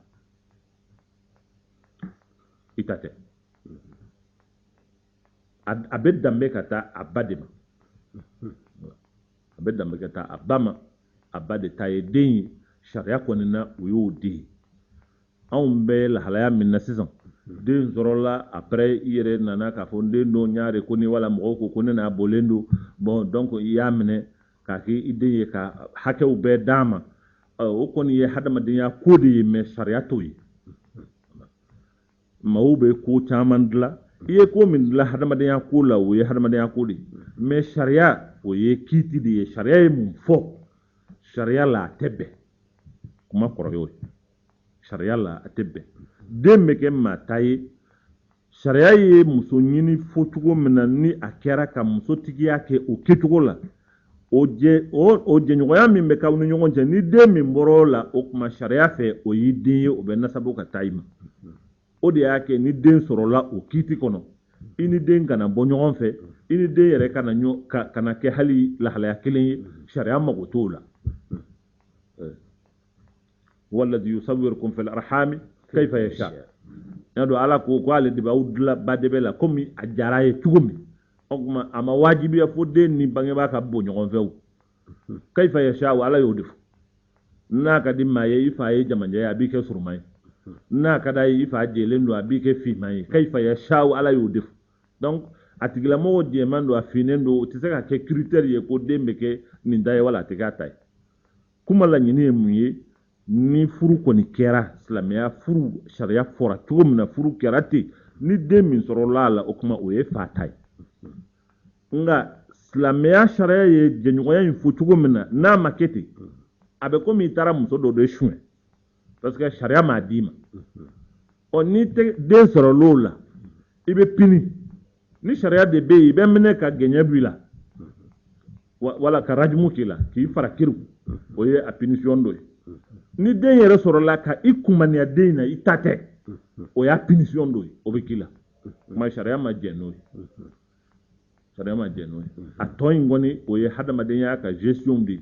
i ta tɛ a bɛ danbe ka taa a ba de ma a bɛ danbe ka taa a ba ma a ba de ta ye den ye sariya kɔni na o y'o den ye anw bɛ lahalaya min na sisan den sɔrɔla après i yɛrɛ nana k'a fɔ n den don ɲaare ko ni wala mɔgɔw ko ne n'a bɔlen don bon donc i y'a minɛ k'a kɛ i den ye ka hakɛw bɛɛ d'a ma o kɔni ye hadamadenya ko de ye mais sariya t'o ye maaw bɛ ko caman dilan i ye ko min dilan hadamadenya ko la o ye hadamadenya ko de ye mais sariya o ye kiiti de ye sariya ye mun fɔ sariya la a tɛ bɛn kuma kɔrɔ y'o ye sariya la a tɛ bɛn den bɛ kɛ maa ta ye sariya ye muso ɲini fo cogo min na ni a kɛra ka muso tigiya kɛ o kɛcogo la o jɛɲɔgɔnya min bɛ k'aw ni ɲɔgɔn cɛ ni den min bɔra o la o tuma sariya fɛ o y'i den ye o bɛ nasabu ka taa i ma o de y'a kɛ ni den sɔrɔla o kiiti kɔnɔ i ni den kana bɔ ɲɔgɔn fɛ i ni den yɛrɛ kana kɛ hali lahalaya kelen ye sariya mago t'o la walladhi yusawwirukum fil arhami kayfa yasha ya do ala ko ale de b'aw dilan badɛbɛ la komi a diyara a ye cogo min o tuma a ma wajibiya fo den ni bangebaa ka bɔ ɲɔgɔn fɛ o kayfa yasha ala y'o de fɔ n'a ka di maa ye i fa ye jamajɛ ye a b'i kɛ suruma ye n'a ka d'a ye i fa jɛlen don a b'i kɛ finman ye kayfa yasha ala y'o de fɔ donc a tigilamɔgɔ jɛman don a finnen don o tɛ se ka kɛ critère ye ko den bɛ kɛ nin da ye wala a tɛ k'a ta ye kuma laɲini ye mun ye ni furu kɔni kɛra silamɛya furu sariya fɔra cogo min na furu kɛra ten ni den min sɔrɔla a la o kuma o ye fa ta ye nka silamɛya sariya ye jɛɲɔgɔnya in fɔ cogo min na n'a ma kɛ ten a bɛ komi i taara muso dɔ de suɲɛ parce que sariya m'a d'i ma n'i tɛ den sɔrɔl'o la i bɛ pini ni sariya de bɛ yen i bɛ minɛ ka gɛɲɛ b'i la wala ka rajimu k'i la k'i fara kiriw o ye a punition dɔ ye ni den yɛrɛ sɔrɔla ka i kumaniya den na i ta tɛ o y'a punition dɔ ye o bɛ k'i la kuma sariya ma jɛ n'o ye sariya ma jɛ n'o ye a tɔ in kɔni o ye hadamadenya ka gestion de ye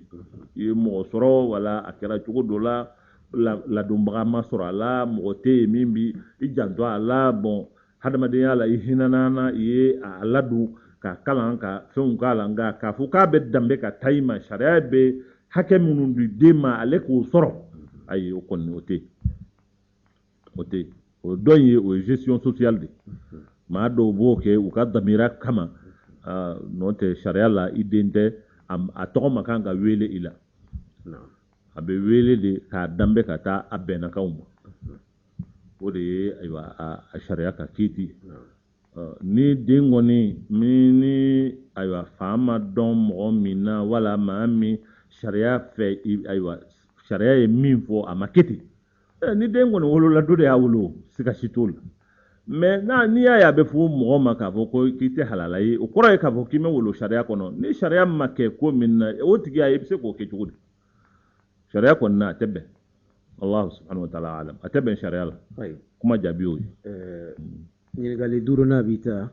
i ye mɔgɔ sɔrɔ wala a kɛra cogo dɔ la ladonbaga ma sɔrɔ a la mɔgɔ tɛ yen min bi i janto a la bon hadamadenya la i hinɛna na i ye a ladon ka kalan ka fɛnw k'a la nka k'a fɔ k'a bɛ danbe ka taa i ma sariya bɛ hakɛ minnu di den ma ale k'o sɔrɔ ayi o kɔni o tɛ yen o dɔ in ye o ye gestion sociale de maa dɔw b'o kɛ u ka damira kama n'o tɛ sariya la i den tɛ a tɔgɔ ma kan ka wele i la a bɛ wele de k'a danbe ka taa a bɛnnakaw ma o de ye ayiwa a sariya ka kiiti ni den kɔni ni ayiwa fa ma dɔn mɔgɔ min na wala maa min sariya fɛ ayiwa sariya ye min fɔ a ma kɛ ten ni den kɔni wolola dɔ de y'a wolo siga si t'o la mais n'i y'a ye a bɛ fɔ mɔgɔ ma k'a fɔ ko k'i tɛ halala ye o kɔrɔ ye k'a fɔ k'i ma wolo sariya kɔnɔ ni sariya ma kɛ ko min na o tigi i bɛ se k'o kɛ cogo di sariya kɔni na a tɛ bɛn Allah subhanahu wa ta'ala alam a tɛ bɛn sariya la kuma jaabi y'o ye ɲininkali duurunan bi ta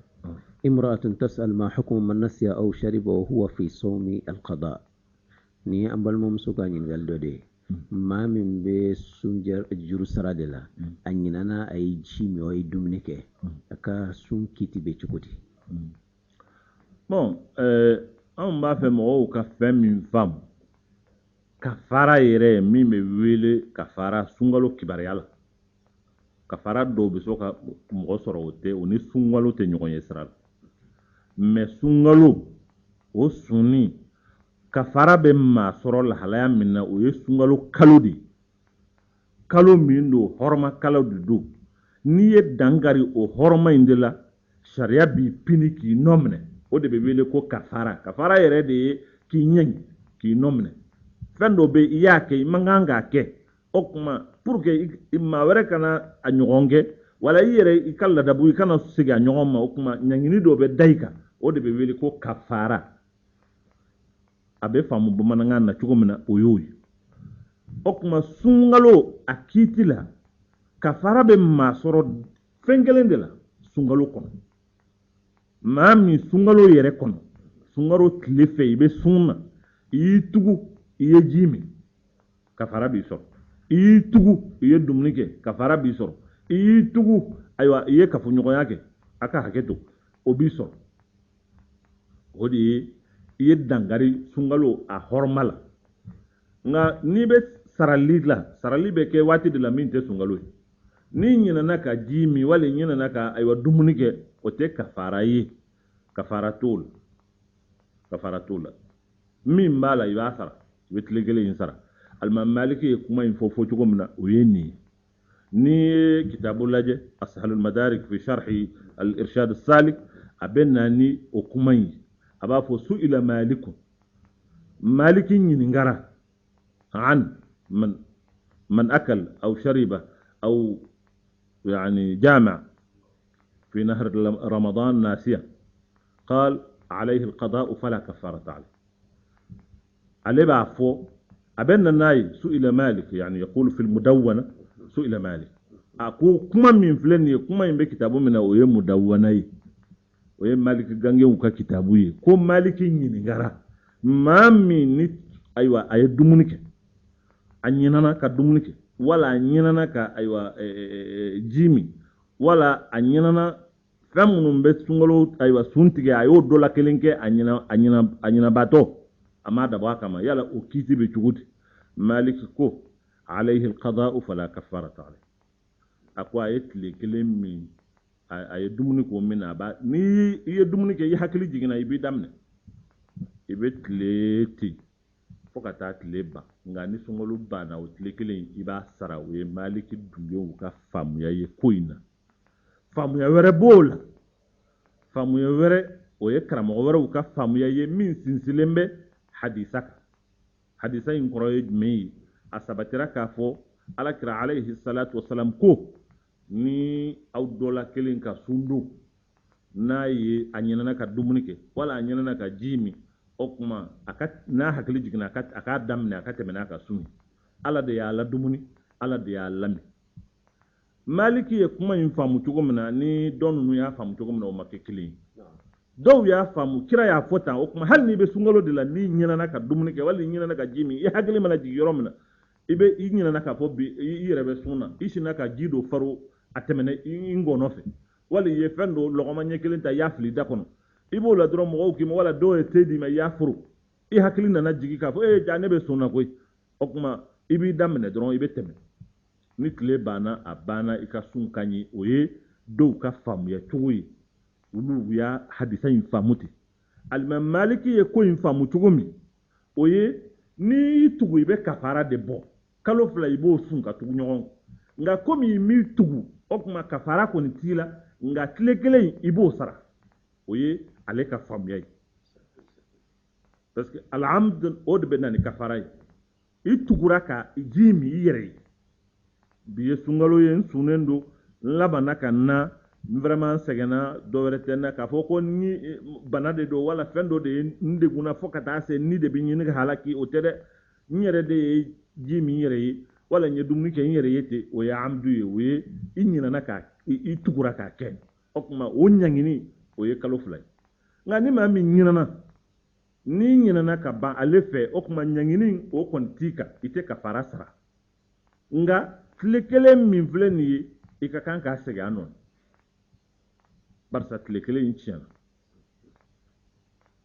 imra'atun tas'al ma hukmu man nasiya aw shariba wa huwa fi sawmi al-qada ni an balimamuso ka ɲininkali dɔ de ye maa min bɛ sun juru sara de la a ɲinana a ye ji min o ye dumuni kɛ a ka sun kiti bɛ cogo di bon anw b'a fɛ mɔgɔw ka fɛn min faamu kafara yɛrɛ min bɛ wele kafara sunkalo kibaruya la kafara dɔw bɛ so ka mɔgɔ sɔrɔ o tɛ o ni sunkalo tɛ ɲɔgɔn ye sira la mais sunkalo o sunni kafara bɛ maa sɔrɔ lahalaya min na o ye sunkalo kalo de ye kalo min don hɔrɔma kalo de don n'i ye dankari o hɔrɔma in de la sariya b'i pini k'i nɔ minɛ o de bɛ wele ko kafara kafara yɛrɛ de ye k'i ɲɛŋi k'i nɔ minɛ fɛn dɔ bɛ i y'a kɛ i man kan k'a kɛ o tuma pour que maa wɛrɛ kana a ɲɔgɔn kɛ wala i yɛrɛ i ka ladabu i kana segin a ɲɔgɔn ma o tuma ɲaŋini dɔ bɛ da i kan o de bɛ wele ko kafara a bɛ faamu bamanankan na cogo min na o y'o ye o tuma sunkalo a kiiti la kafara bɛ maa sɔrɔ fɛn kelen de la sunkalo kɔnɔ maa min sunkalo yɛrɛ kɔnɔ sunkalo tile fɛ i bɛ sun na i y'i tugu i ye ji min kafara b'i sɔrɔ i y'i tugu i ye dumuni kɛ kafara b'i sɔrɔ i y'i tugu ayiwa i ye kafoɲɔgɔnya kɛ a ka hakɛ to o b'i sɔrɔ o de ye i ye dankari sunkalo a hɔrɔma la nka n'i bɛ sarali la sarali bɛ kɛ waati de la min tɛ sunkalo ye n'i ɲinɛna ka ji min wali ɲinɛna ka ayiwa dumuni kɛ o tɛ kafara ye kafara t'o la kafara t'o la min b'a la i b'a sara i bɛ tile kelen in sara alimami maliki ye kuma in fɔ cogo min na o ye nin ye n'i ye kitabu lajɛ ashalul madarik fi sharhi al-irshad as-salik a bɛ na ni o kuma in a b'a fɔ su ila maliku maliki ɲininkara an man akal aw shariba aw yani jama في نهر رمضان ناسيا قال عليه القضاء فلا كفارة عليه. عليه بعفو أبن الناي سئل مالك يعني يقول في المدونة سئل مالك أقول كما من فلني كما ينبي كتابه من أوي مدونة وي مالك غانغي وكا كتابه كم مالك ينغرا ما من أيوة أي دمونك أنينانا كدمونك ولا أنينانا كا أيوة جيمي ولا أنينانا فمن بس سungalo أيوة سنتي أيوة دولا كلينك أنينا باتو أما دبا كما يلا أكيد بتشوت مالك كو عليه القضاء فلا كفارة عليه أقوى يتلي كلمي أي دمني كو من أبا ني يدمني كي يحكي جينا يبي دمنا يبي تلتي فكتا تلبا ngani sungolu bana utile kelen iba sarawe maliki dunyo ka famu ya ye koina famu ya were bola famu ya were o ye karamo were ka famu ya ye min sinsilembe hadisa in koroye me asabatira ka fo alakira alayhi salatu wassalam ko ni awdola kelen ka sundu na ye anyana ka dumunike wala anyana ka jimi okuma akat na hakili jigina aka damne aka temena ka sunu ala de ya la dumuni ala de ya lami maliki ye kuma yin famu cogo mina ni donu ya famu cogo mina o makekili dow ya famu kira ya fota okuma hal ni be sungalo de la ni nyina ka dumunike wala nyina ka jimi ya hakili mana jigi yoro mina ibe nyina ka fo bi yire be suna ishina ka jido faro atemene ingono fe wala ye fendo logoma nyekelen ta yafli dakono ibo la dron mo ki mo wala do e tedi ma yafuru I hakili nana jigi ka fo jane be sona koy okuma ibi damne dron ibe teme ni tile bana abana ika sun kanyi oye do ka famu ya tuwi ulu ya hadisa in famuti al maliki ye ko in famu tugumi oye ni tugu ibe kafara de bo kalo fla ibo sun ka tugu nyon nga komi mi tugu okuma kafara ko ni tila nga tlekele ibo sara oye ale ka famu ya parce que al-amd od benani kafara itugura ka jimi yere biye sungalo yen sunendo labana kanna vraiment segena do retena ka foko ni banade do wala fendo de ndeguna fokata se ni de binyi ni halaki o tede nyere de jimi yere wala nyedumni ke yere yete o ya amdu ye we inyina naka itugura ka ken okuma o nyangini o ye kalo fulay ngani ma mi nyina ni nyina ka ba alefe okuma nyangini o kontika ite ka farasara nga tlekele min vleni ika kan ka sege anon barsa tlekele inchiana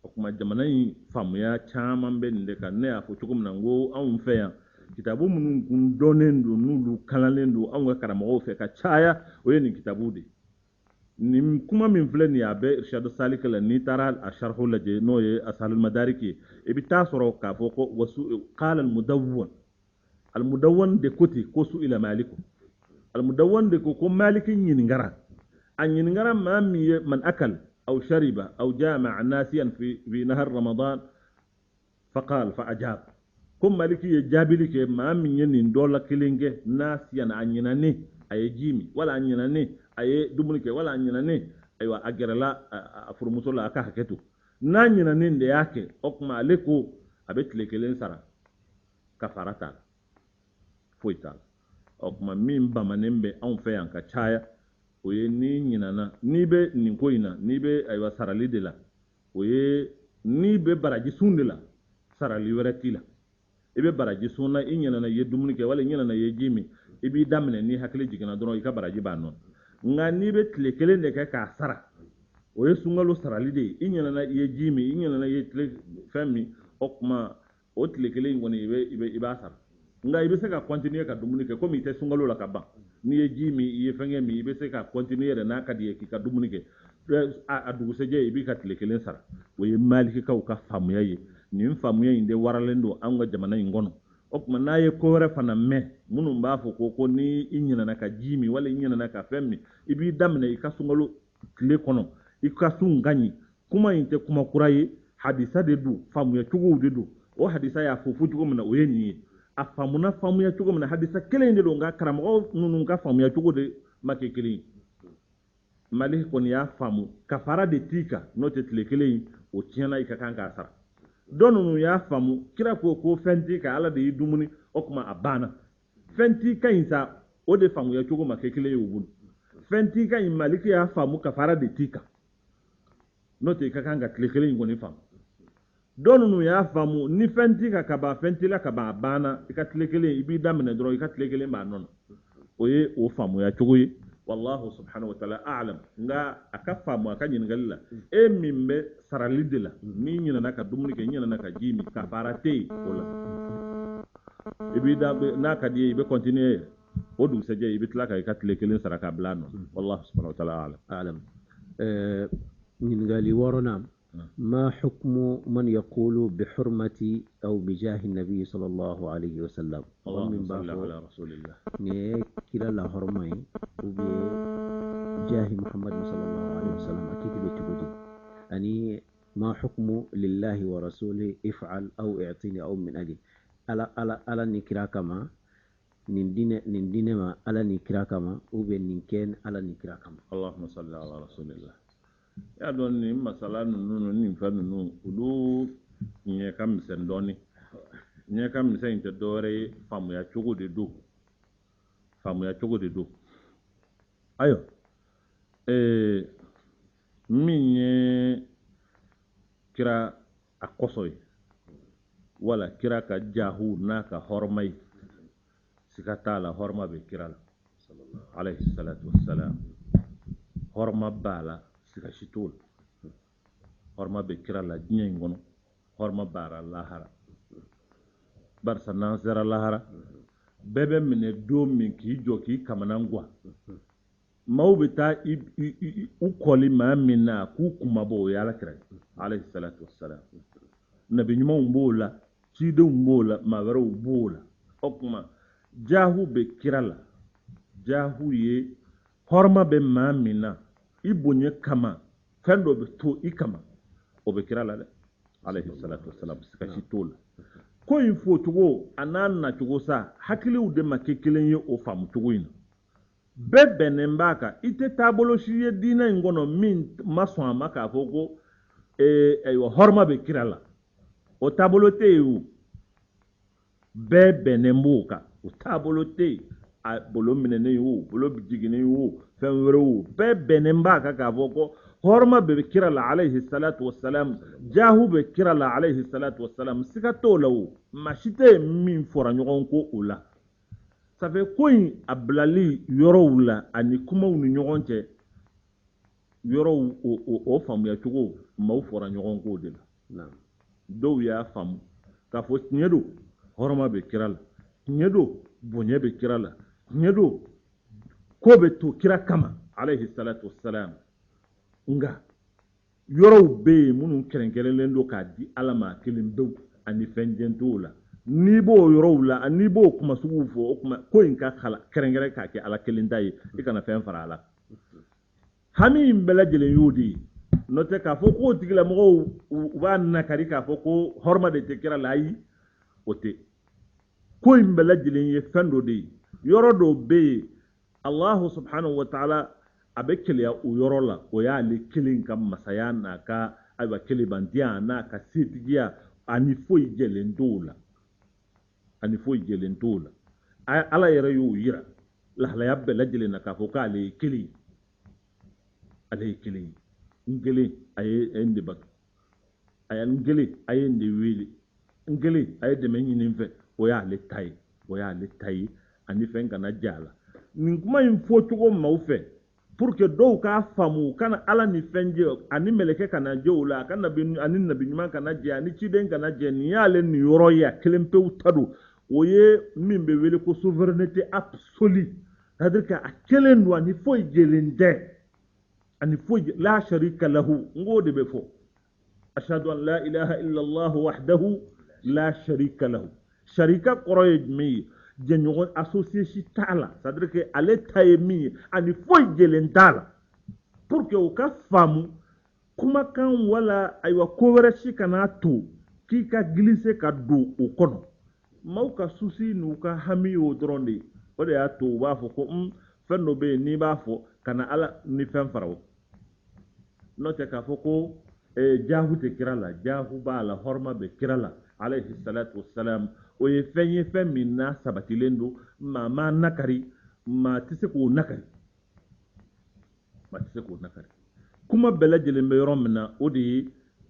okuma jamana yi famuya chaman be nde ka ne afo chugum nango an fe ya kitabu mun kun donendo nulu kalalendo an ga karamo fe ka chaya o yeni kitabu de ni kuma min vleni abe irshad salik la ni tara al sharh la je no ye asal al madariki e bi tasoro ka foko wasu qala al mudawwan المدون de koti ko su ila maliku المدون de ko malikin yin ngara an yin ngara ma mi man akal aw shariba aw jama'a nasiyan fi nahar ramadan faqal fa ajab kum maliki ye jabili ke ma mi yin dola kilinge nasiyan an yinane ay jimi wala an yinane ay dumulike wala an yinane aywa agerala afurmusola aka haketu na yinane de yake okma leko abetle kelen sara kafarata foital okuma min bamanembe an fe yan ka chaya oye ni nyinana ni be nin koina ni be aywa sarali de la oye ni be baraji sunde la sarali werati la ibe baraji sunna inyana ye dumunike wala nyana ye jimi ibi damne ni hakle jigina dono ika baraji ba non nga ni be tlekele de ka sara oye sungalo sarali de inyana ye jimi inyana ye tle fami okuma o tlekele ngoni ibe asar nga ibe se ka continuer ka dumuni ke comme ite sungalo la ka ba ni ye jimi ye fenge mi ibe se ka continuer na ka die ki ka dumuni ke a dugu seje ibe ka tlekelen sara wo ye maliki ka ka famuya ye ni famuya inde waralendo an ga jamana ngono okuma na ye ko re fana me munu ba fo ko ni inyina na ka jimi wala inyina na ka femmi ibi damne ka sungalo tle kono ika sungani kuma inte kuma kuraye hadisa de du famuya tugu de du o hadisa ya fofu tugu mena o ye ni afamuna famuya cogo mina hadisa kelen de do nga karamo nunu nga famuya cogo de make kelen mali kɔni y'a faamu kafara de t'i kan n'o tɛ tile kelen in o tiɲɛna i ka kan k'a sara dɔ ninnu y'a faamu kira ko fɛn t'i kan ala de y'i dumuni o tuma a banna fɛn t'i kan in sa o de faamuya cogo ma kɛ kelen ye o bolo fɛn t'i kan in maliki y'a faamu kafara de t'i kan n'o tɛ i ka kan ka tile kelen in kɔni faamu dɔ ninnu y'a faamu ni fɛn t'i kan ka ban fɛn t'i la ka ban a banna i ka tile kelen i b'i daminɛ dɔrɔn i ka tile kelen b'a nɔnɔ o ye o faamuya cogo ye wallahu subhanahu wa ta'ala a'lam nga aka faamu aka ɲininkali la e min bɛ sarali de la min ɲinana ka dumuni kɛ ɲinana ka ji min kafara tɛ yen o la i b'i da n'a ka di ye i bɛ continuer o dugusɛjɛ i bɛ tila ka i ka tile kelen sara ka bila nɔ wallahu subhanahu wa ta'ala a'lam ɲininkali wɔɔrɔnan ما حكم من يقول بحرمة أو بجاه النبي صلى الله عليه وسلم اللهم صل على رسول الله كلا لا حرمة وبجاه محمد صلى الله عليه وسلم أكيد بتقولي أني ما حكم لله ورسوله افعل أو اعطيني أو من أجل على نكرا كما نندين ما على نكرا كما وبنكين على نكرا كما اللهم صل على رسول الله ya dɔn ni masala ninnu ni fɛn ninnu olu ɲɛ ka misɛn dɔɔni ɲɛ ka misɛn tɛ dɔwɛrɛ ye faamuya cogo de don ayo min ye kira a kɔsɔ ye wala kira ka jahu n'a ka hɔrɔma ye siga t'a la hɔrɔma bɛ kira la alayhi salatu wassalam hɔrɔma b'a la siga si t'o la hɔrɔma bɛ kira la diɲɛ in kɔnɔ hɔrɔma b'ara lahara barisa n'an sera lahara bɛɛ bɛ minɛ don min k'i jɔ k'i kamana guwa maaw bɛ taa u kɔli maa min na k'u kumabɔ o ye alakira ye alayhi salatu wassalam nabi ɲumanw b'o la cidenw b'o la maa wɛrɛw b'o la o kuma jahu bɛ kira la jahu ye hɔrɔma bɛ maa min na i bonya kama fɛn dɔ bɛ to i kama o bɛ kira la dɛ alayhi salatu wassalam siga si t'o la ko in fɔ cogo a n'a nacogo sa hakiliw de ma kɛ kelen ye o faamu cogo in na bɛɛ bɛnnen b'a kan i tɛ taabolo si ye diinɛ in kɔnɔ min ma sɔn a ma k'a fɔ ko ayiwa hɔrɔma bɛ kira la o taabolo tɛ yen o bɛɛ bɛnnen b'o kan o taabolo tɛ yen a bolo minɛnen o bolo jiginnen o fɛn wɛrɛ o bɛɛ bɛnnen b'a kan k'a fɔ ko hɔrɔma bɛ kira la alayhi salatu wassalam jahu bɛ kira la alayhi salatu wassalam siga t'o la o maa si tɛ min fɔra ɲɔgɔn ko o la safe ko in a bilali yɔrɔw la ani kumaw ni ɲɔgɔn cɛ yɔrɔw o faamuya cogo maaw fɔra ɲɔgɔn ko de la dɔw y'a faamu k'a fɔ tiɲɛ don hɔrɔma bɛ kira la tiɲɛ don bonya bɛ kira la tiɲɛ don ko bɛ to kira kama alayhi salatu wassalam nga yɔrɔw bɛ yen minnu kɛrɛnkɛrɛnlen don k'a di ala ma kelen pewu ani fɛn jɛn t'o la n'i b'o yɔrɔw la n'i b'o kuma suguw fɔ o kuma ko in ka kɛrɛnkɛrɛn k'a kɛ ala kelen ta ye i kana fɛn fara a la hami in bɛɛ lajɛlen y'o de ye n'o tɛ k'a fɔ k'o tigilamɔgɔw u b'a nakari k'a fɔ ko hɔrɔma de tɛ kira la ayi o tɛ ko in bɛɛ lajɛlen ye fɛn dɔ de ye yɔrɔ dɔw bɛ yen Allahu subhanahu wa ta'ala a bɛ keleya o yɔrɔ la o y'ale kelen ka masaya n'a ka ayiwa kelebantiya n'a ka setigiya ani foyi jɛlen t'o la ala yɛrɛ y'o yira lahalaya bɛɛ lajɛlen na k'a fɔ k'ale ye kelen n kelen a ye n de bato n kelen a ye n de wele n kelen a ye dɛmɛ ɲini n fɛ o y'ale ta ye ani fɛn kana ja la nin kuma in fɔ cogo maaw fɛ pour que dɔw k'a faamu kana ala ni fɛn jɛ ani mɛlɛkɛ kana jɛ o la ani nabi ɲuman kana jɛ ani ciden kana jɛ nin y'ale nin yɔrɔ ye a kelen pewu ta don o ye min bɛ wele ko souveraineté absolue c'est-à-dire que a kelen don ani foyi jɛlen tɛ ani foyi la sharika lahu n k'o de bɛ fɔ ashhadu an la ilaha illallah wahdahu la sharika lahu sharika kɔrɔ ye jumɛn ye jɛɲɔgɔn association t'a la c'est-à-dire que ale ta ye min ye ani foyi jɛlen t'a la pour que o ka faamu kumakan wala ayiwa ko wɛrɛ si kana to k'i ka glisse ka don o kɔnɔ maaw ka souci n'u ka hami y'o dɔrɔn de o de y'a to u b'a fɔ ko fɛn dɔ bɛ yen n'i b'a fɔ kana ala ni fɛn fara o n'o tɛ k'a fɔ ko jahu tɛ kira la jahu b'a la hɔrɔma bɛ kira la alayhi salatu wasalam o ye fɛn min n'a sabatilen don maa ma nakari maa tɛ se k'o nakari kuma bɛɛ lajɛlen bɛ yɔrɔ min na o de ye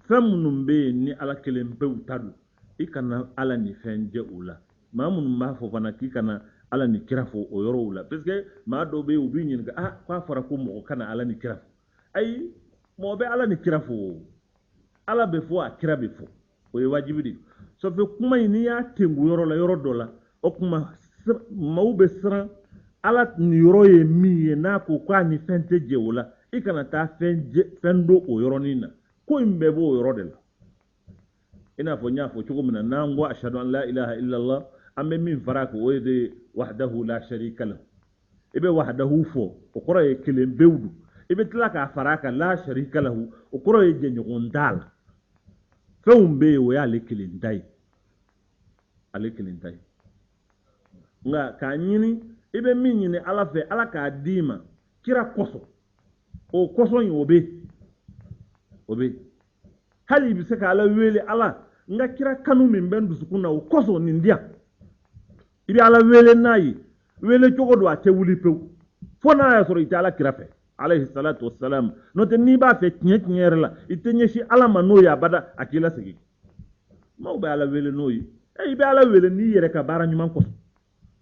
fɛn minnu bɛ yen ni ala kelen pewu ta don i kana ala ni fɛn jɛ o la maa minnu b'a fɔ fana k'i kana ala ni kira fɔ o yɔrɔw la parce que maa dɔw bɛ yen u b'i ɲininka k'a fɔra ko mɔgɔ kana ala ni kira fɔ ayi mɔgɔ bɛ ala ni kira fɔ o ala bɛ fɔ a kira bɛ fɔ o ye wajibi de sauf kuma in n'i y'a tengu yɔrɔ la yɔrɔ dɔ la o kuma maaw bɛ siran ala ni yɔrɔ ye min ye n'a ko k'a ni fɛn tɛ jɛ o la i kana taa fɛn don o yɔrɔnin na ko in bɛɛ b'o yɔrɔ de la i n'a fɔ n y'a fɔ cogo min na n'an ko ashhadu an la ilaha illallah an bɛ min fara kan o ye de wahdahu la sharika lahu i bɛ wahdahu fɔ o kɔrɔ ye kelen pewu don i bɛ tila k'a fara kan la sharika lahu o kɔrɔ ye jɛɲɔgɔn t'a la fɛnw bɛ yen o y'ale kelen ta ye nka k'a ɲini i bɛ min ɲini ala fɛ ala k'a d'i ma kira kosɔn o kosɔn in o bɛ hali i bɛ se ka ala wele ala n ka kira kanu min bɛ n dusukun na o kosɔn nin di yan i bɛ ala wele n'a ye wele cogo don a tɛ wuli pewu fo n'a y'a sɔrɔ i tɛ ala kira fɛ alayhi salatu wasalam n'o tɛ n'i b'a fɛ tiɲɛ yɛrɛ la i tɛ ɲɛsin ala ma n'o ye abada a k'i lasegin maaw bɛ ala wele n'o ye i bɛ ala wele n'i yɛrɛ ka baara ɲuman kosɔn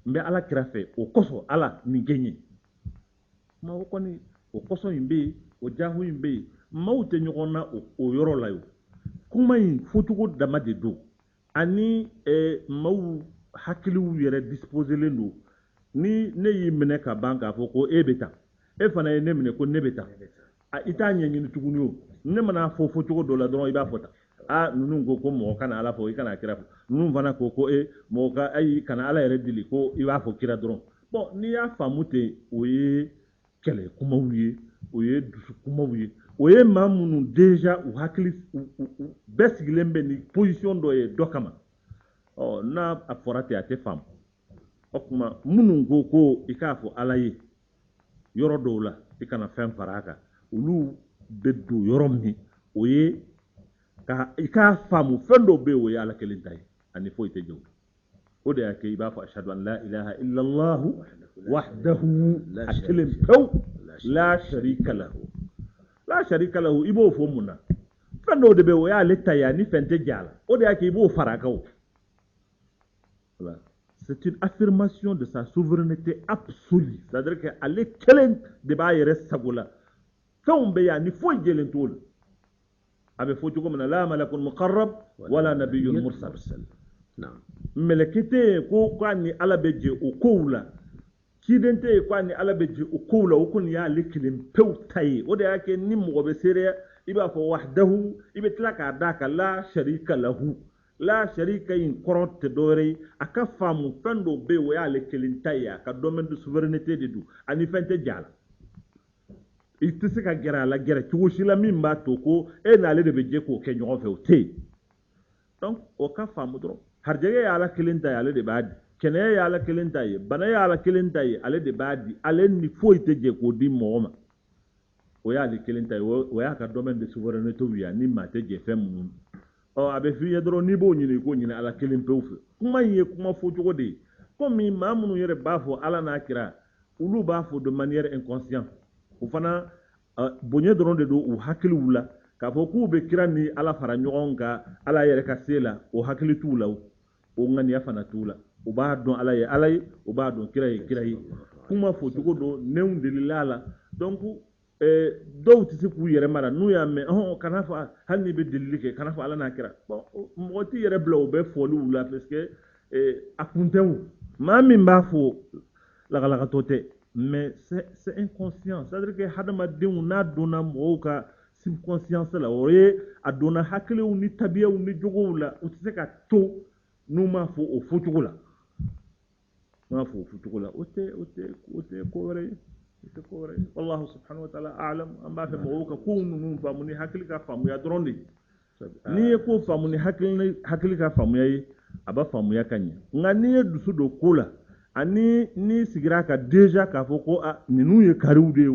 n bɛ ala kira fɛ o kosɔn ala nin kɛ n ye maaw kɔni o kosɔn in bɛ yen o jahu in bɛ yen maaw tɛ ɲɔgɔn na o yɔrɔ la ye kuma in fɔcogo dama de don ani maaw hakiliw yɛrɛ disposelen don ni ne y'i minɛ ka ban k'a fɔ ko e bɛ taa e fana ye ne minɛ ko ne bɛ taa i t'a ɲɛɲini tuguni o ne mana fɔ cogo dɔ la dɔrɔn i b'a fɔ tan ninnu ko mɔgɔ kana ala fɔ i kana kira fɔ ninnu fana ko mɔgɔ ka ayi kana ala yɛrɛ deli ko i b'a fɔ kira dɔrɔn bon n'i y'a faamu ten o ye kɛlɛ kumaw ye o ye dusu kumaw ye o ye maa minnu déjà u hakili bɛɛ sigilen bɛ ni position dɔ ye dɔ kama n'a a fɔra ten a tɛ faamu o tuma minnu ko i k'a fɔ ala ye yɔrɔ dɔw la i kana fɛn fara a kan olu bɛ don yɔrɔ min o ye i k'a faamu fɛn dɔw bɛ yen o ye ala kelen ta ye ani foyi tɛ jɛ o de y'a kɛ i b'a fɔ ashhadu an la ilaha illallah wahdahu a kelen pewu la sharika lahu i b'o fɔ mun na fɛn dɔw de bɛ yen o y'ale ta ye ani fɛn tɛ jɛ a la o de y'a kɛ i b'o fara a kan c'est une affirmation de sa souveraineté absolue c'est-à-dire que ale kelen de b'a yɛrɛ sago la fɛnw bɛ yan ni foyi jɛlen t'o la a bɛ fɔ cogo min na la malakun muqarrab wala nabiyyun mursal mɛlɛkɛ tɛ yen ko k'a ni ala bɛ jɛ o kow la ciden tɛ yen k'a ni ala bɛ jɛ o kow la o kɔni y'ale kelen pewu ta ye o de y'a kɛ ni mɔgɔ bɛ seereya i b'a fɔ wahdahu i bɛ tila k'a d'a kan la sharika lahu la sharika in kɔrɔ tɛ dɔwɛrɛ ye a ka faamu fɛn dɔw bɛ yen o y'ale kelen ta ye a ka domaine de souveraineté de don ani fɛn tɛ jɛ a la i tɛ se ka gɛrɛ a la gɛrɛ cogo si la min b'a to ko e n'ale de bɛ jɛ k'o kɛ ɲɔgɔn fɛ o tɛ yen donc o ka faamu dɔrɔn harijɛgɛ ye ala kelen ta ye ale de b'a di kɛnɛya ye ala kelen ta ye bana ye ala kelen ta ye ale de b'a di ale ni foyi tɛ jɛ k'o di mɔgɔ ma o y'ale kelen ta ye o y'a ka domaine de souveraineté ye ni maa tɛ jɛ fɛn minnu a bɛ f'i ye dɔrɔn n'i b'o ɲini i k'o ɲini ala kelen pewu fɛ kuma in ye kuma fɔcogo de ye komi maa minnu yɛrɛ b'a fɔ ala n'a kira olu b'a fɔ de manière inconsciente o fana bonya dɔrɔn de don u hakiliw la k'a fɔ k'u bɛ kira ni ala fara ɲɔgɔn kan ala yɛrɛ ka se la o hakili t'u la o ŋaniya fana t'u la u b'a dɔn ala ye u b'a dɔn kira ye kira ye kuma fɔcogo don nenw delila a la donc dɔw tɛ se k'u yɛrɛ mara n'u y'a mɛn kana fɔ hali n'i bɛ delili kɛ kana fɔ ala n'a kira bon mɔgɔ t'i yɛrɛ bila o bɛ fɔliw la parce que a kun tɛ o maa min b'a fɔ lagalakatɔ tɛ mais c'est inconscient c'est-à-dire que hadamadenw n'a donna mɔgɔw ka subconscience la o ye a donna hakiliw ni tabiyaw ni jogow la u tɛ se ka to n'u m'a fɔ o fɔcogo la o tɛ ko wɛrɛ ye wallahu subhanahu wa ta'ala a'lam an b'a fɛ mɔgɔw ka kow ninnu faamu ni hakili ka faamuya dɔrɔn de n'i ye ko faamu ni hakili ka faamuya ye a b'a faamuya ka ɲɛ nka n'i ye dusu don ko la ani ni sigira ka deja k'a fɔ ko ninnu ye kariw de ye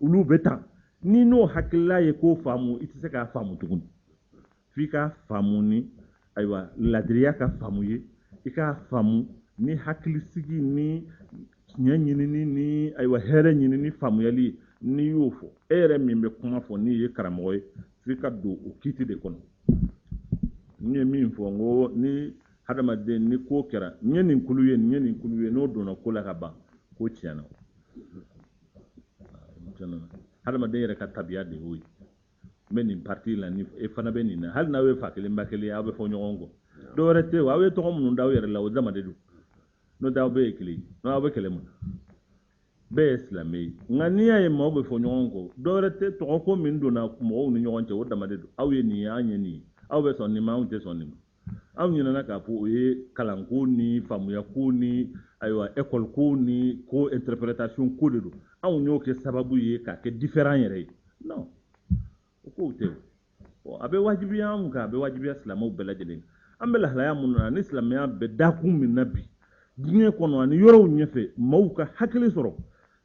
olu bɛ tan ni n'o hakilila ye k'o faamu i tɛ se k'a faamu tuguni f'i k'a faamu ni ayiwa ladiriya ka faamu ye i k'a faamu ni hakilisigi ni tiɲɛ ɲinini ni ayiwa hɛrɛ ɲinini faamuyali ye n'i y'o fɔ e yɛrɛ min bɛ kuma fɔ n'i ye karamɔgɔ ye f'i ka don o kiiti de kɔnɔ n ye min fɔ n ko ni hadamaden ni ko kɛra n ye nin kulu ye n'o donna ko la ka ban ko tiɲɛna hadamaden yɛrɛ ka tabiya de y'o ye n bɛ nin parti la ni e fana bɛ nin na hali n'aw ye fa kelen ba kelen aw bɛ fɔ ɲɔgɔn kɔ dɔwɛrɛ tɛ aw ye tɔgɔ minnu da aw yɛrɛ la o dama de don n'o tɛ aw bɛɛ ye kelen ye n'aw bɛ kɛlɛ mun bɛɛ ye silamɛ ye nka n'i y'a ye maaw bɛ fɔ ɲɔgɔn kɔ dɔwɛrɛ tɛ tɔgɔ ko min donna mɔgɔw ni ɲɔgɔn cɛ o dama de don aw ye nin ye an ye nin ye aw bɛ sɔn nin ma anw tɛ sɔn nin ma aw ɲinɛna k'a fɔ o ye kalanko ni faamuyako ni ayiwa école ko ni ko interprétation ko de don anw y'o kɛ sababu ye k'a kɛ différent yɛrɛ ye non o kow tɛ o a bɛ wajibiya anw kan a bɛ wajibiya silamɛw bɛɛ lajɛlen an bɛ lahalaya minnu na ni silamɛya bɛ dakun min na bi diɲɛ kɔnɔ ani yɔrɔw ɲɛfɛ maaw ka hakili sɔrɔ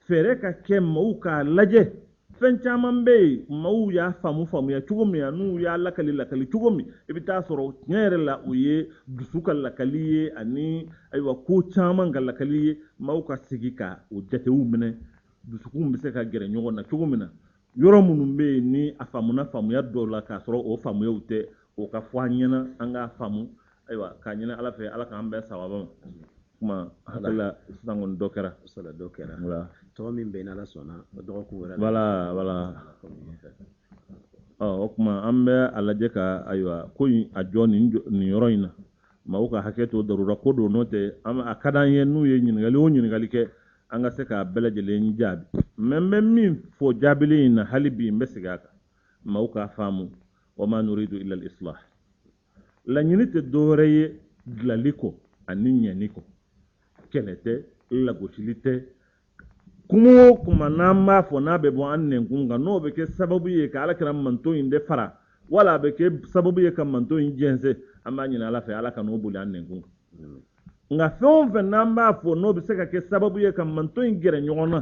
fɛɛrɛ ka kɛ maaw k'a lajɛ fɛn caman bɛ yen maaw y'a faamuya cogo min n'u y'a lakali cogo min i bɛ taa sɔrɔ tiɲɛ yɛrɛ la o ye dusu ka lakali ye ani ayiwa ko caman ka lakali ye maaw ka sigi ka o jatew minɛ dusukun bɛ se ka gɛrɛ ɲɔgɔn na cogo min na yɔrɔ minnu bɛ yen ni a faamuya dɔw la k'a sɔrɔ o faamuyaw tɛ o ka fɔ an ɲɛna an k'a faamu ayiwa k'a ɲini ala fɛ ala k'an bɛɛ sababa ma kuma hakilila sisan kɔni dɔ kɛra tɔgɔ min bɛ n'ala sɔnna dɔgɔkun wɛrɛ voilà o kuma an bɛ a lajɛ ka ayiwa ko in a jɔ nin yɔrɔ in na maaw ka hakɛ to darura ko don n'o tɛ a ka d'an ye n'u ye ɲininkali o ɲininkali kɛ an ka se k'a bɛɛ lajɛlen jaabi mɛ n bɛ min fɔ jaabili in na hali bi n bɛ segin a kan maaw k'a faamu wa ma nuridu illa al-islah laɲini tɛ dɔwɛrɛ ye dilali kɔ ani ɲɛni kɔ kɛlɛ tɛ lagosili tɛ kuma o kuma n'an b'a fɔ n'a bɛ bɔ an nɛnkun kan n'o bɛ kɛ sababu ye ka alakira manto in de fara wala a bɛ kɛ sababu ye ka manto in jɛnsɛn an b'a ɲini ala fɛ ala ka n'o boli an nɛnkun kan nka fɛn o fɛn n'an b'a fɔ n'o bɛ se ka kɛ sababu ye ka manto in gɛrɛ ɲɔgɔn na